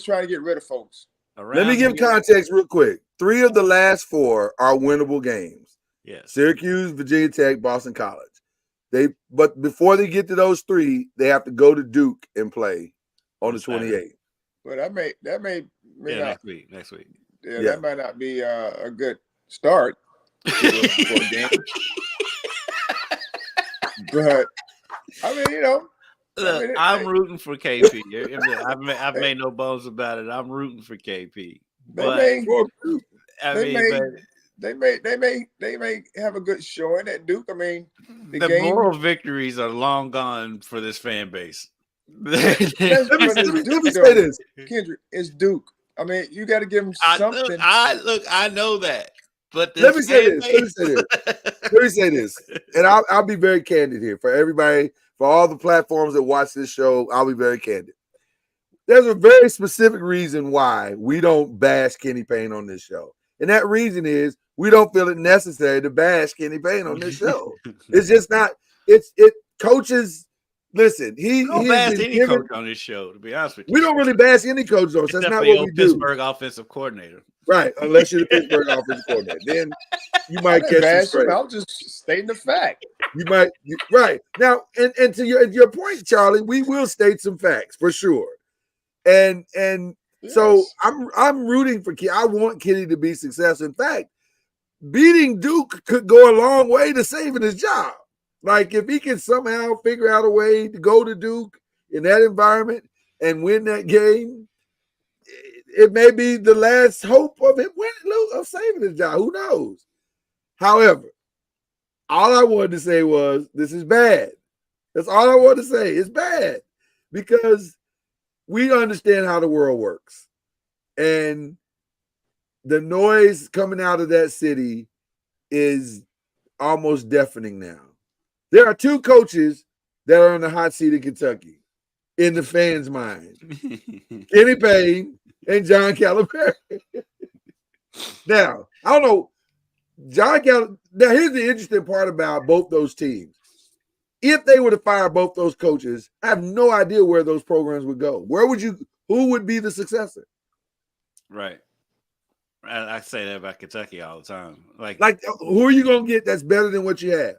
trying to get rid of folks. Let me give context real quick. 3 of the last 4 are winnable games. Yes. Syracuse, Virginia Tech, Boston College. But before they get to those 3, they have to go to Duke and play on the 28th. Well, that may next week. Yeah, that might not be a good start for a game. But look, I'm rooting for KP. I've made no bones about it. I'm rooting for KP. They may have a good showing at Duke. The moral victories are long gone for this fan base. Let me say this, Kendrick. It's Duke. You got to give them something. I know that. But let me say this, and I'll be very candid here for everybody, for all the platforms that watch this show. I'll be very candid. There's a very specific reason why we don't bash Kenny Payne on this show, and that reason is we don't feel it necessary to bash Kenny Payne on this show. It's just not. Coaches listen, he don't has bash been any given. coach on this show, to be honest with you. We don't really bash any coach though. So that's Except not for what your we do. Pittsburgh offensive coordinator. Right, unless you're the Pittsburgh offensive coordinator, then you might catch some straight. I'm just stating the fact. You might right now, and to your point, Charlie, we will state some facts for sure, and so I'm rooting for Kenny. I want Kenny to be successful. In fact, beating Duke could go a long way to saving his job. Like if he can somehow figure out a way to go to Duke in that environment and win that game, it may be the last hope of him of saving his job. Who knows? However, all I wanted to say was this is bad. That's all I wanted to say. It's bad because we understand how the world works. And the noise coming out of that city is almost deafening now. There are two coaches that are in the hot seat in Kentucky in the fans' mind. Kenny Payne and John Calipari. Now, I don't know. Now, here's the interesting part about both those teams. If they were to fire both those coaches, I have no idea where those programs would go. Who would be the successor? Right. I say that about Kentucky all the time. Like who are you going to get that's better than what you have?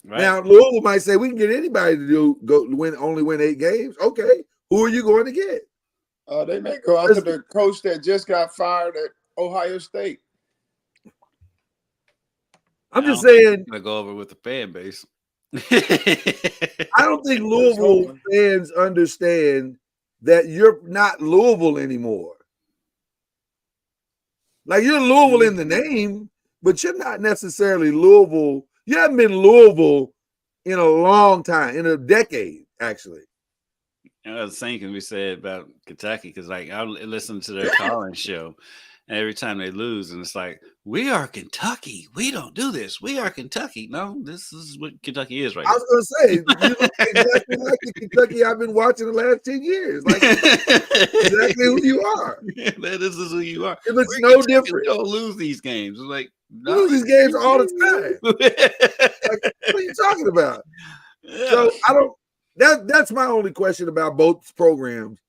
Right. Now, Louisville might say we can get anybody to only win 8 games. Okay. Who are you going to get? They may go after the coach that just got fired at Ohio State. I'm just saying. I go over with the fan base. I don't think Louisville fans understand that you're not Louisville anymore. Like you're Louisville in the name, but you're not necessarily Louisville. You haven't been Louisville in a long time, in a decade, actually. The same can be said about Kentucky because, like, I listen to their calling show, and every time they lose, and it's like, we are Kentucky. We don't do this. We are Kentucky. No, this is what Kentucky is right now. I was going to say, you look exactly like the Kentucky I've been watching the last 10 years. Like, exactly who you are. This is who you are. It looks no different. We don't lose these games. It's like, no. Lose these games all the time. Like, what are you talking about? Yeah. So I don't. That's my only question about both programs.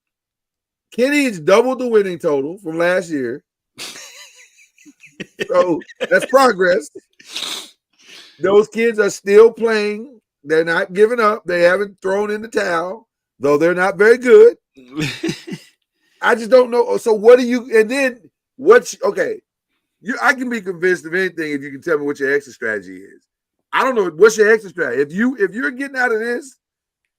Kenny's doubled the winning total from last year. So that's progress. Those kids are still playing. They're not giving up. They haven't thrown in the towel, though they're not very good. I just don't know. So what do you, and then okay. I can be convinced of anything if you can tell me what your exit strategy is. I don't know. What's your exit strategy? If you're getting out of this,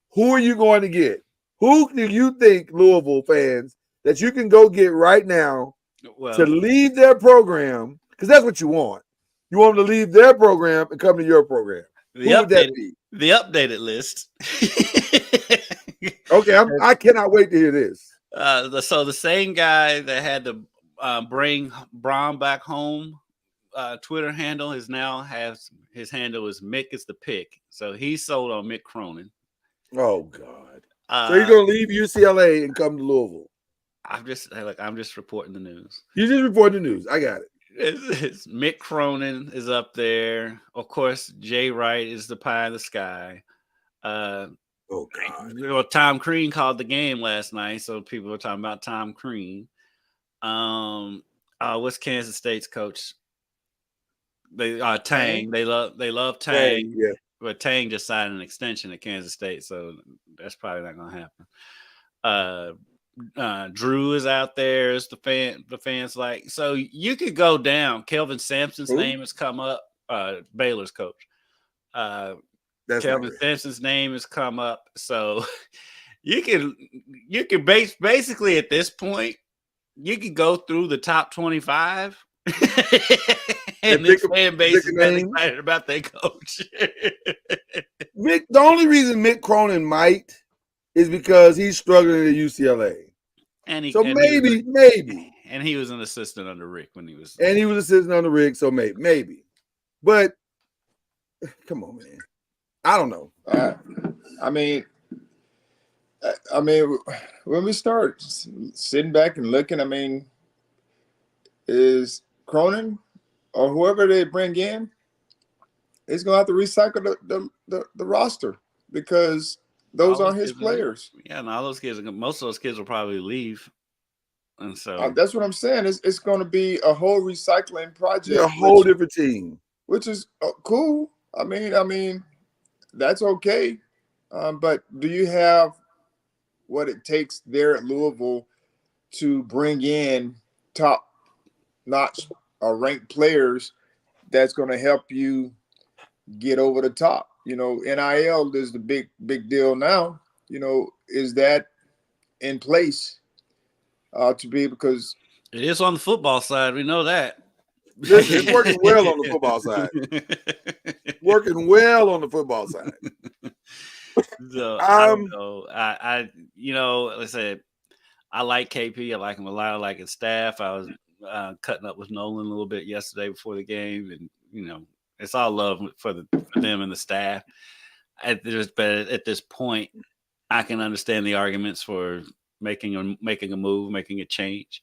who are you going to get? Who do you think, Louisville fans, that you can go get right now to leave their program? Because that's what you want. You want them to leave their program and come to your program. Who would that be? The updated list. Okay, I cannot wait to hear this. So the same guy that had to bring Braun back home Twitter handle his handle is Mick is the pick. So he's sold on Mick Cronin. Oh God! So you're gonna leave UCLA and come to Louisville? I'm just reporting the news. You just reporting the news. I got it. It's Mick Cronin is up there. Of course, Jay Wright is the pie in the sky. Oh God! Well, Tom Crean called the game last night, so people were talking about Tom Crean. What's Kansas State's coach? Tang. They love Tang. Yeah. But Tang just signed an extension at Kansas State, so that's probably not going to happen. Drew is out there. As the fans like. So you could go down. Kelvin Sampson's name has come up. Baylor's coach. Kelvin Sampson's name has come up. So you can basically at this point you could go through the top 25. And this fan base is that excited about their coach. The only reason Mick Cronin might is because he's struggling at UCLA. Maybe. And he was an assistant under Rick when he was. And he was assistant under Rick, so maybe. But come on, man. I don't know. I mean, when we start sitting back and looking, is Cronin or whoever they bring in is going to have to recycle the roster. because those All aren't those his kids players. Yeah, and all those kids, most of those kids will probably leave, and so That's what I'm saying. It's going to be a whole recycling They're a project, whole different team. which is cool. I mean, that's okay. But do you have what it takes there at Louisville to bring in top-notch ranked players that's going to help you get over the top? You know, NIL is the big deal now. You know, is that in place to be, because it is on the football side. We know that. Listen, it's working well on the football side. Working well on the football side. So I don't know. Like I said, I like KP. I like him a lot. I like his staff. I was cutting up with Nolan a little bit yesterday before the game, and it's all love for them and the staff. But at this point, I can understand the arguments for making a move, making a change.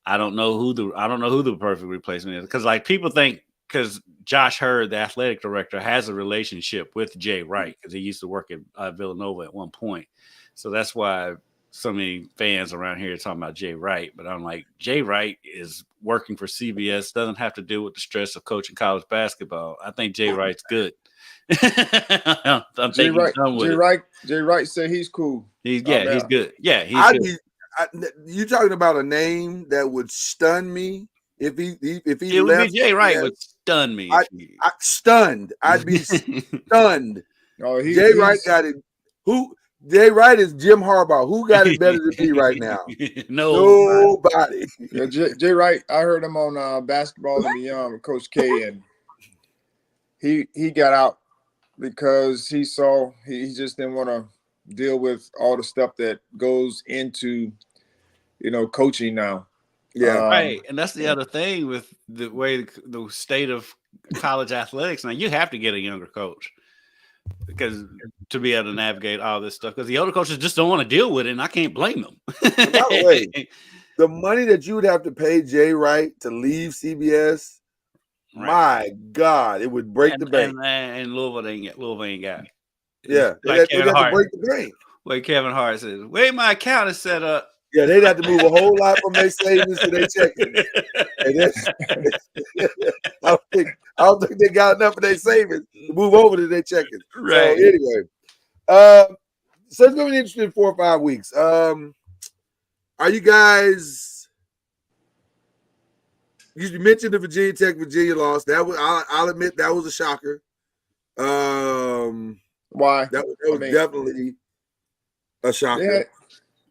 I don't know who the perfect replacement is, because like people think, because Josh Hurd, the athletic director, has a relationship with Jay Wright because he used to work at Villanova at one point. So that's why so many fans around here are talking about Jay Wright. But I'm like, Jay Wright is working for CBS, doesn't have to deal with the stress of coaching college basketball. I think Jay Wright's good. Jay Wright said he's cool. He's good. Yeah, he's good. You talking about a name that would stun me if he it would left? Be Jay Wright would stun me. Stunned. I'd be stunned. Oh, Jay Wright got it. Jay Wright is Jim Harbaugh. Who got it better than me right now? Nobody. Yeah, Jay Wright. I heard him on Basketball and Beyond with Coach K, and he got out because he saw he just didn't want to deal with all the stuff that goes into coaching now. Yeah, right. And that's the other thing with the way the state of college athletics now. You have to get a younger coach because to be able to navigate all this stuff, because the older coaches just don't want to deal with it, and I can't blame them. By the way, the money that you would have to pay Jay Wright to leave CBS, my God, it would break the bank. And Louisville ain't got it. Yeah, like they'd have to break the bank. Like Kevin Hart says, "Way my account is set up." Yeah, they'd have to move a whole lot from their savings to their checking. I don't think they got enough of their savings to move over to their checking. Right. So anyway, so it's gonna be interesting in 4 or 5 weeks. Are you guys? You mentioned the Virginia loss. That was, I'll admit, that was a shocker. Why? That was definitely a shocker.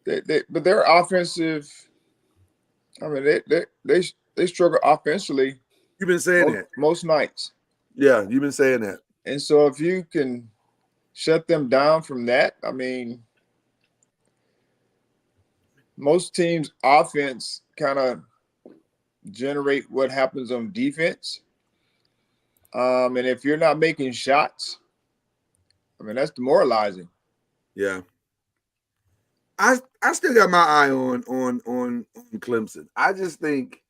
But their offensive, I mean, they struggle offensively. You've been saying that most nights. Yeah, you've been saying that. And so if you can shut them down from that, I mean, most teams' offense kind of generate what happens on defense. And if you're not making shots, I mean, that's demoralizing. Yeah. I still got my eye on Clemson. I just think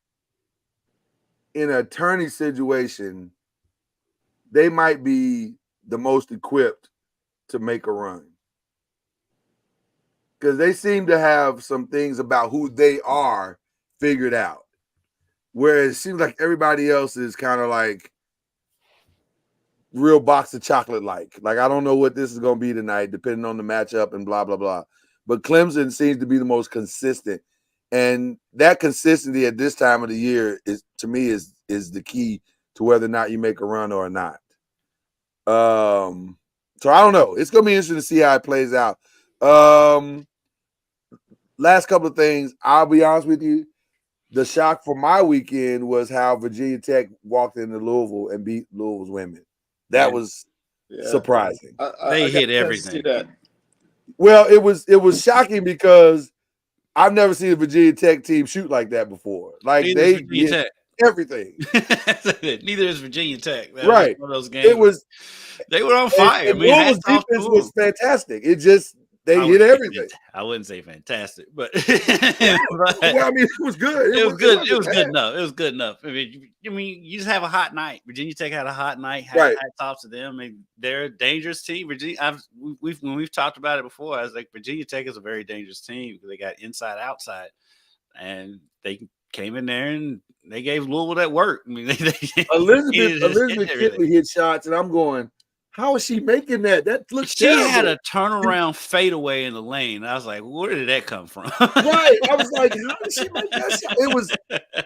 in a tourney situation, they might be the most equipped to make a run. Because they seem to have some things about who they are figured out. Whereas it seems like everybody else is kind of like real box of chocolate like. Like, I don't know what this is going to be tonight, depending on the matchup and blah, blah, blah. But Clemson seems to be the most consistent. And that consistency at this time of the year is, to me, is the key to whether or not you make a run or not. So I don't know. It's going to be interesting to see how it plays out. Last couple of things, I'll be honest with you. The shock for my weekend was how Virginia Tech walked into Louisville and beat Louisville's women. That was surprising. They hit everything. Well, it was shocking because I've never seen a Virginia Tech team shoot like that before. Like they hit everything. Neither is Virginia Tech. That right. was one of those games. They were on fire. Louisville's defense was fantastic. It just They hit everything. I wouldn't say fantastic, but, Well, I mean, it was good. It was good. It was bad. good enough. It was good enough. I mean, you just have a hot night. Virginia Tech had a hot night. Right. Hats off to them. I mean, they're a dangerous team. When we've talked about it before, I was like, Virginia Tech is a very dangerous team because they got inside, outside, and they came in there and they gave Louisville that work. I mean, Elizabeth Kitley hit shots, and I'm going, how is she making that? That looks terrible. She had a turnaround fadeaway in the lane. I was like, where did that come from? Right. I was like, how did she make that shot?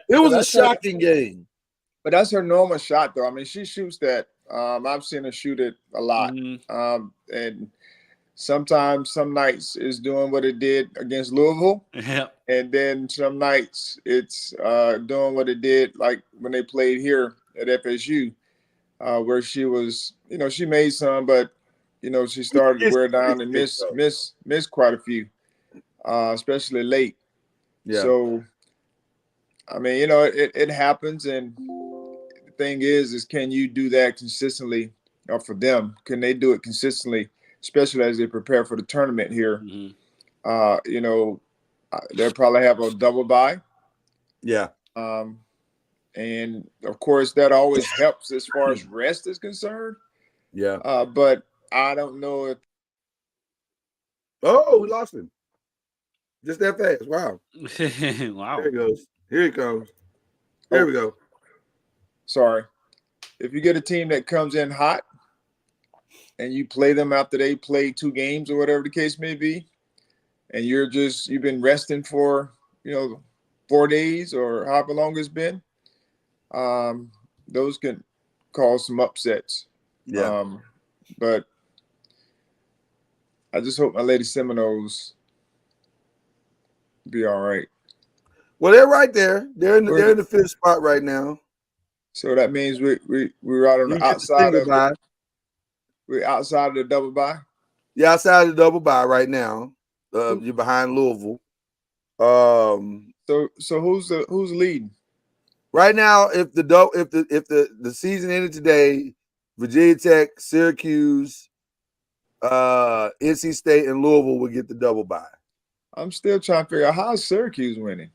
It was a shocking game. But that's her normal shot, though. I mean, she shoots that. I've seen her shoot it a lot. And sometimes, some nights, it's doing what it did against Louisville. Yeah. And then some nights, it's doing what it did, like when they played here at FSU, where she was, she made some, but, she started to wear down and miss quite a few, especially late. Yeah. So, I mean, it happens, and the thing is can you do that consistently for them? Can they do it consistently, especially as they prepare for the tournament here? They'll probably have a double bye. Yeah. And of course, that always helps as far as rest is concerned. Yeah. But I don't know if. Oh, we lost him. Just that fast. Wow. Wow. There he goes. Here he comes. There we go. Sorry. If you get a team that comes in hot and you play them after they play 2 games or whatever the case may be, and you've been resting for, 4 days or however long it's been, those can cause some upsets. Yeah. But I just hope my Lady Seminoles be all right. Well, they're right there. They're in the 5th spot right now. So that means we're out on the outside of it. We're outside of the double bye. You're outside of the double bye right now. You're behind Louisville. So who's leading? Right now, if the season ended today, Virginia Tech, Syracuse, NC State, and Louisville would get the double bye. I'm still trying to figure out how Syracuse winning.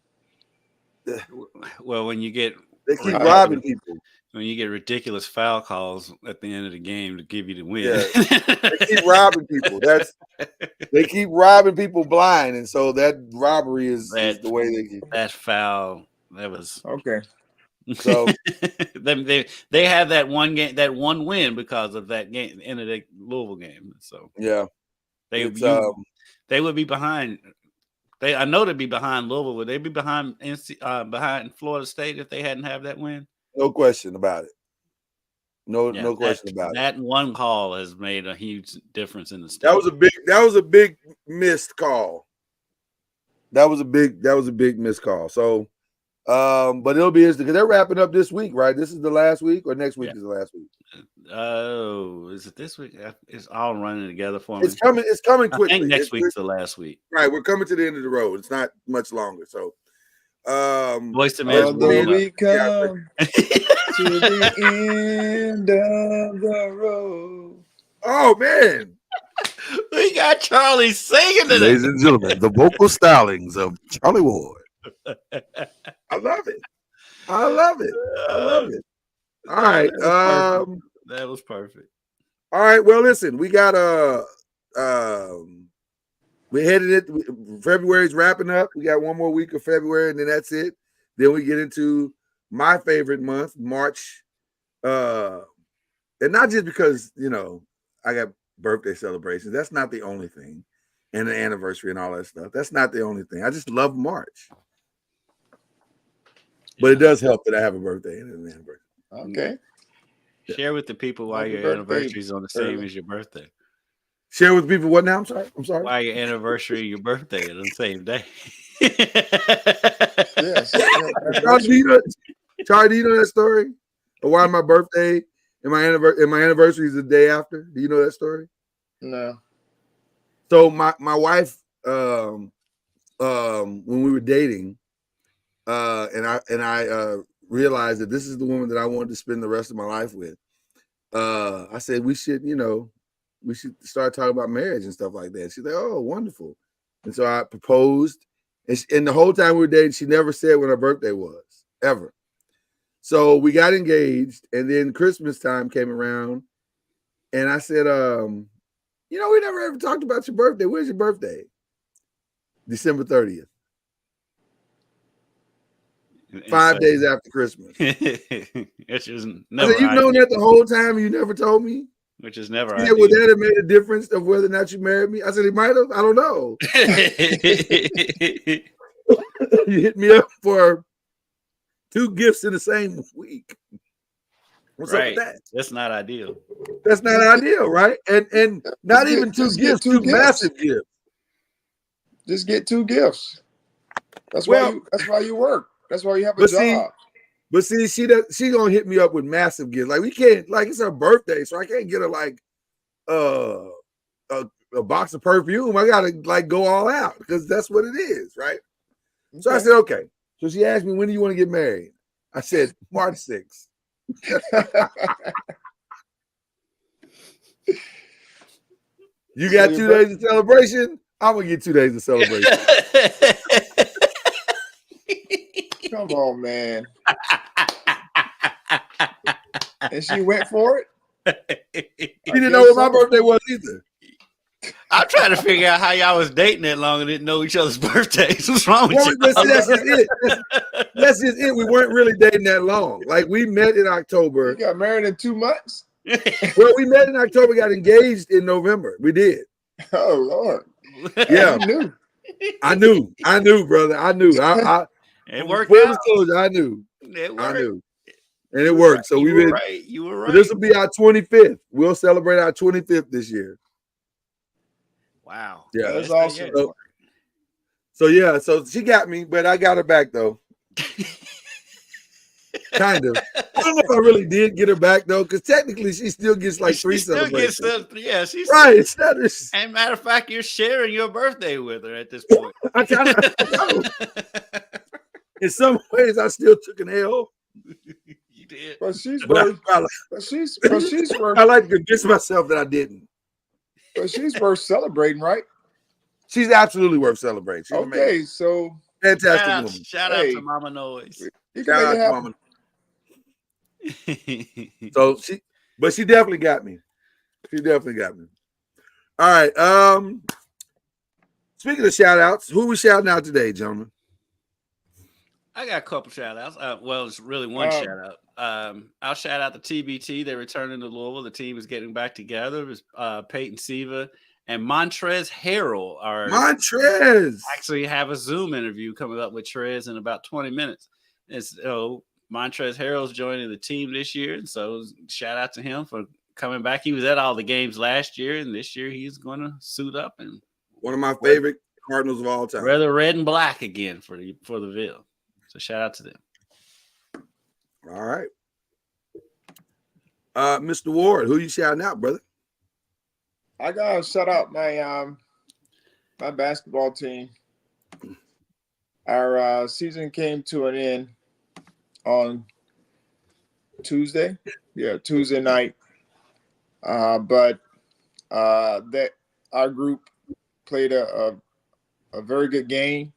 Well, when you get They keep robbing people. When you get ridiculous foul calls at the end of the game to give you the win. Yeah. They keep robbing people. They keep robbing people blind, and so that robbery is the way they keep that foul. That was okay. So they have that one game, that one win because of that game, end of the Louisville game. So yeah, they would be behind. I know they'd be behind Louisville. Would they be behind behind Florida State if they hadn't have that win? No question about it. No question about it. That one call has made a huge difference in the state. That was a big missed call. That was a big missed call. So, but it'll be interesting because they're wrapping up this week, right? This is the last week, or next week is the last week. Oh, is it this week? It's all running together for me. It's coming quickly. I think next week's the last week. Right, we're coming to the end of the road. It's not much longer. So, Voice to Man. We come to the end of the road. Oh man, we got Charlie singing today. Ladies and gentlemen, the vocal stylings of Charlie Ward. I love it. All right. That was perfect. All right. Well, listen, we got we're headed it. February's wrapping up. We got one more week of February, and then that's it. Then we get into my favorite month, March. And not just because, I got birthday celebrations. That's not the only thing. And the anniversary and all that stuff. That's not the only thing. I just love March. But it does help that I have a birthday and an anniversary. Okay. Share with the people why your anniversary is on the same as your birthday. Share with people what now? I'm sorry. Why your anniversary and your birthday are on the same day. Yes. Charlie, do you know that story? Or why my birthday and my anniversary is the day after? Do you know that story? No. So my wife, when we were dating, and I realized that this is the woman that I wanted to spend the rest of my life with. I said we should, we should start talking about marriage and stuff like that. She's like, oh, wonderful. And so I proposed. And the whole time we were dating, she never said when her birthday was, ever. So we got engaged, and then Christmas time came around, and I said, we never ever talked about your birthday. Where's your birthday? December 30th. 5 days after Christmas. Which is never. I said, you've known that the whole time, and you never told me. Which is never. Yeah, would that have made a difference of whether or not you married me? I said, it might have. I don't know. You hit me up for 2 gifts in the same week. What's up with that? That's not ideal. That's not ideal, right? And not even 2 gifts, 2 massive gifts. Just get 2 gifts. That's why you work. That's why you have a job. But see, she gonna hit me up with massive gifts. Like we can't, like it's her birthday, so I can't get her like a box of perfume. I gotta like go all out because that's what it is, right? Okay. So I said, okay. So she asked me, when do you want to get married? I said, March 6th. You got 2 days of celebration? I'm gonna get 2 days of celebration. Come on, man. And she went for it? She didn't know what my birthday was either. I'm trying to figure out how y'all was dating that long and didn't know each other's birthdays. What's wrong with you? That's just it. That's just it. We weren't really dating that long. Like we met in October. You got married in 2 months? Well, we met in October, got engaged in November. We did. Oh, Lord. Yeah. I knew, brother. I knew. It worked full out. disclosure, I knew. I knew. And it worked. So you were right. You were right. So this will be our 25th. We'll celebrate our 25th this year. Wow. Yeah. That's awesome. So she got me, but I got her back though. Kind of. I don't know if I really did get her back though, because technically she still gets like 3 celebrations. She's right. And matter of fact, you're sharing your birthday with her at this point. I kind of in some ways I still took an L. You did. But she's worth. I like to convince myself that I didn't. But she's worth celebrating, right? She's absolutely worth celebrating. She's okay, amazing. So fantastic woman. Shout out to Mama Noise. Shout out to Mama. So she definitely got me. All right. Speaking of shout outs, who we shouting out today, gentlemen? I got a couple shout outs. Well, it's really one shout out. I'll shout out the TBT. They're returning to Louisville. The team is getting back together. It was Peyton Siva and Montrez Harrell actually have a Zoom interview coming up with Trez in about 20 minutes. And so Montrez Harrell's joining the team this year. And so shout out to him for coming back. He was at all the games last year, and this year he's going to suit up and one of my favorite Cardinals of all time. Rather red and black again for the Ville. So shout out to them. All right. Mr. Ward, who you shouting out, brother? I gotta shout out my my basketball team. Our season came to an end on Tuesday. Yeah, Tuesday night. But that our group played a very good game.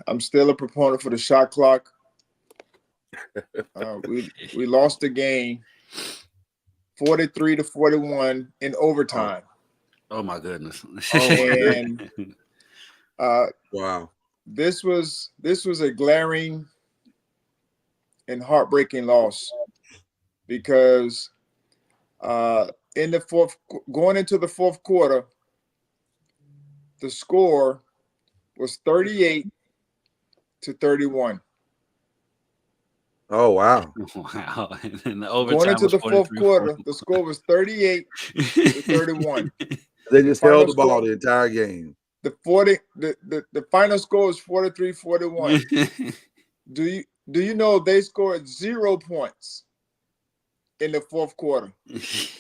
I'm still a proponent for the shot clock. We lost the game 43-41 in overtime. Oh my goodness. And wow. This was a glaring and heartbreaking loss because in the going into the fourth quarter, the score was 38-31. Oh wow! Wow! And the overtime going into the fourth quarter, the score was 38-31. They just held the ball the entire game. The final score was 43-41. Do you know they scored 0 points in the fourth quarter?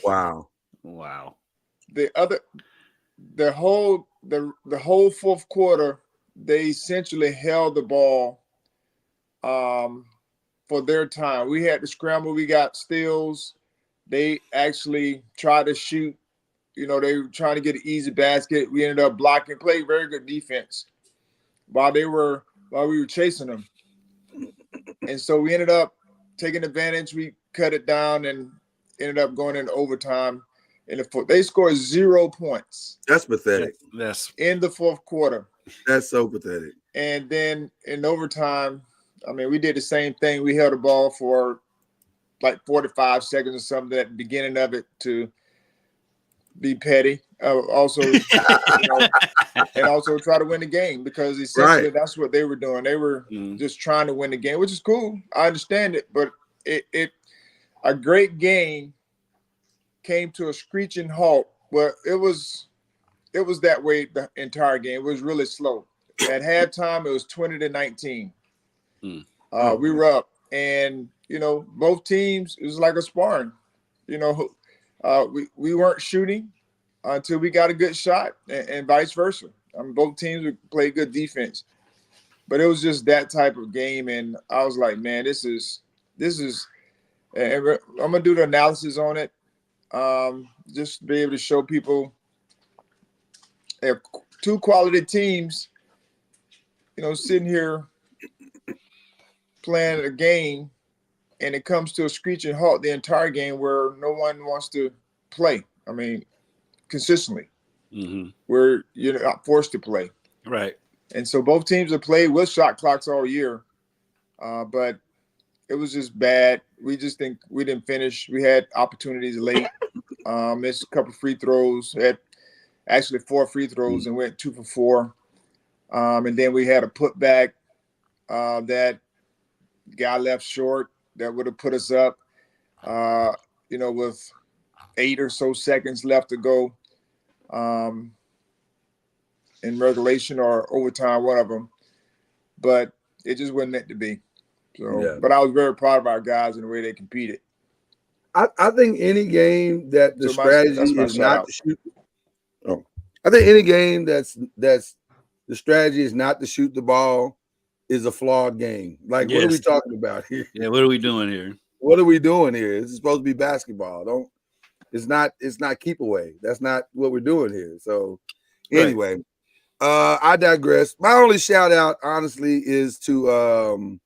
Wow! The whole fourth quarter, they essentially held the ball for their time. We had to scramble. We got steals. they actually tried to shoot. You know, they were trying to get an easy basket. We ended up blocking, played very good defense while we were chasing them. And so we ended up taking advantage. We cut it down and ended up going into overtime. They scored 0 points. That's pathetic. That's in the fourth quarter. That's so pathetic. And then in overtime, I mean, we did the same thing. We held the ball for like 45 seconds or something at the beginning of it to be petty. Also, and also try to win the game, because essentially that's what they were doing. They were just trying to win the game, which is cool. I understand it, but a great game came to a screeching halt. Well, it was that way the entire game. It was really slow. At halftime, it was 20-19. We were up, and both teams, it was like a sparring. We weren't shooting until we got a good shot, and vice versa. I mean, both teams would play good defense, but it was just that type of game, and I was like, man, this is. And I'm gonna do the analysis on it, just to be able to show people if two quality teams, sitting here playing a game, and it comes to a screeching halt the entire game where no one wants to play. I mean, consistently, where you're not forced to play. Right. And so both teams have played with shot clocks all year, but it was just bad. We just think we didn't finish. We had opportunities late. Missed a couple free throws. Had actually 4 free throws and went 2 for 4. And then we had a putback that guy left short that would have put us up, with 8 or so seconds left to go in regulation or overtime, one of them. But it just wasn't meant to be. So, But I was very proud of our guys and the way they competed. I think any game that the strategy is not to shoot. I think any game that's the strategy is not to shoot the ball is a flawed game. Like, what are we talking about here? Yeah, what are we doing here? What are we doing here? This is supposed to be basketball. It's not keep away. That's not what we're doing here. So anyway, I digress. My only shout out, honestly, is to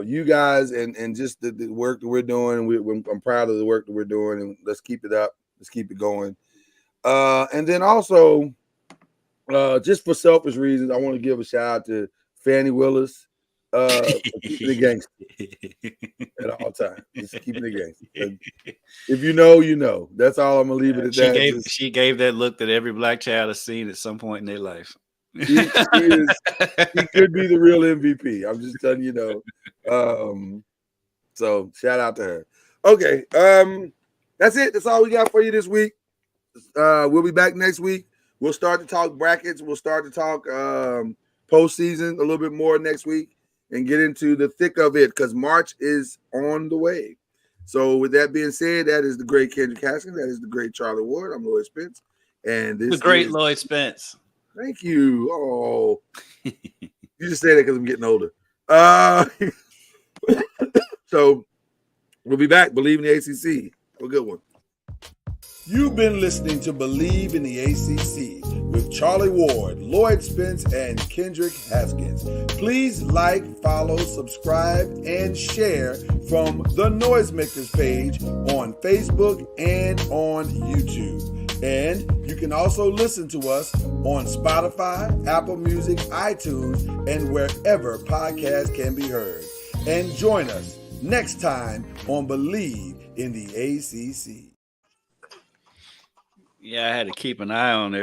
you guys and just the work that we're doing. I'm proud of the work that we're doing, and let's keep it up. Let's keep it going. And then also, just for selfish reasons, I want to give a shout out to Fannie Willis, keeping the gangster at all times. Just keeping the gangster. If you know, you know. That's all I'm gonna leave it at that. She gave that look that every black child has seen at some point in their life. He could be the real MVP. I'm just telling you, so shout out to her. Okay, that's it. That's all we got for you this week. We'll be back next week. We'll start to talk brackets. We'll start to talk postseason a little bit more next week and get into the thick of it, because March is on the way. So with that being said, that is the great Kendrick Haskins. That is the great Charlie Ward. I'm Lloyd Spence. And this the great Lloyd Spence. Thank you. Oh, you just say that because I'm getting older. So we'll be back. Believe in the ACC. Have a good one. You've been listening to Believe in the ACC with Charlie Ward, Lloyd Spence, and Kendrick Haskins. Please like, follow, subscribe, and share from the Noisemakers page on Facebook and on YouTube. And you can also listen to us on Spotify, Apple Music, iTunes, and wherever podcasts can be heard. And join us next time on Believe in the ACC. Yeah, I had to keep an eye on everything.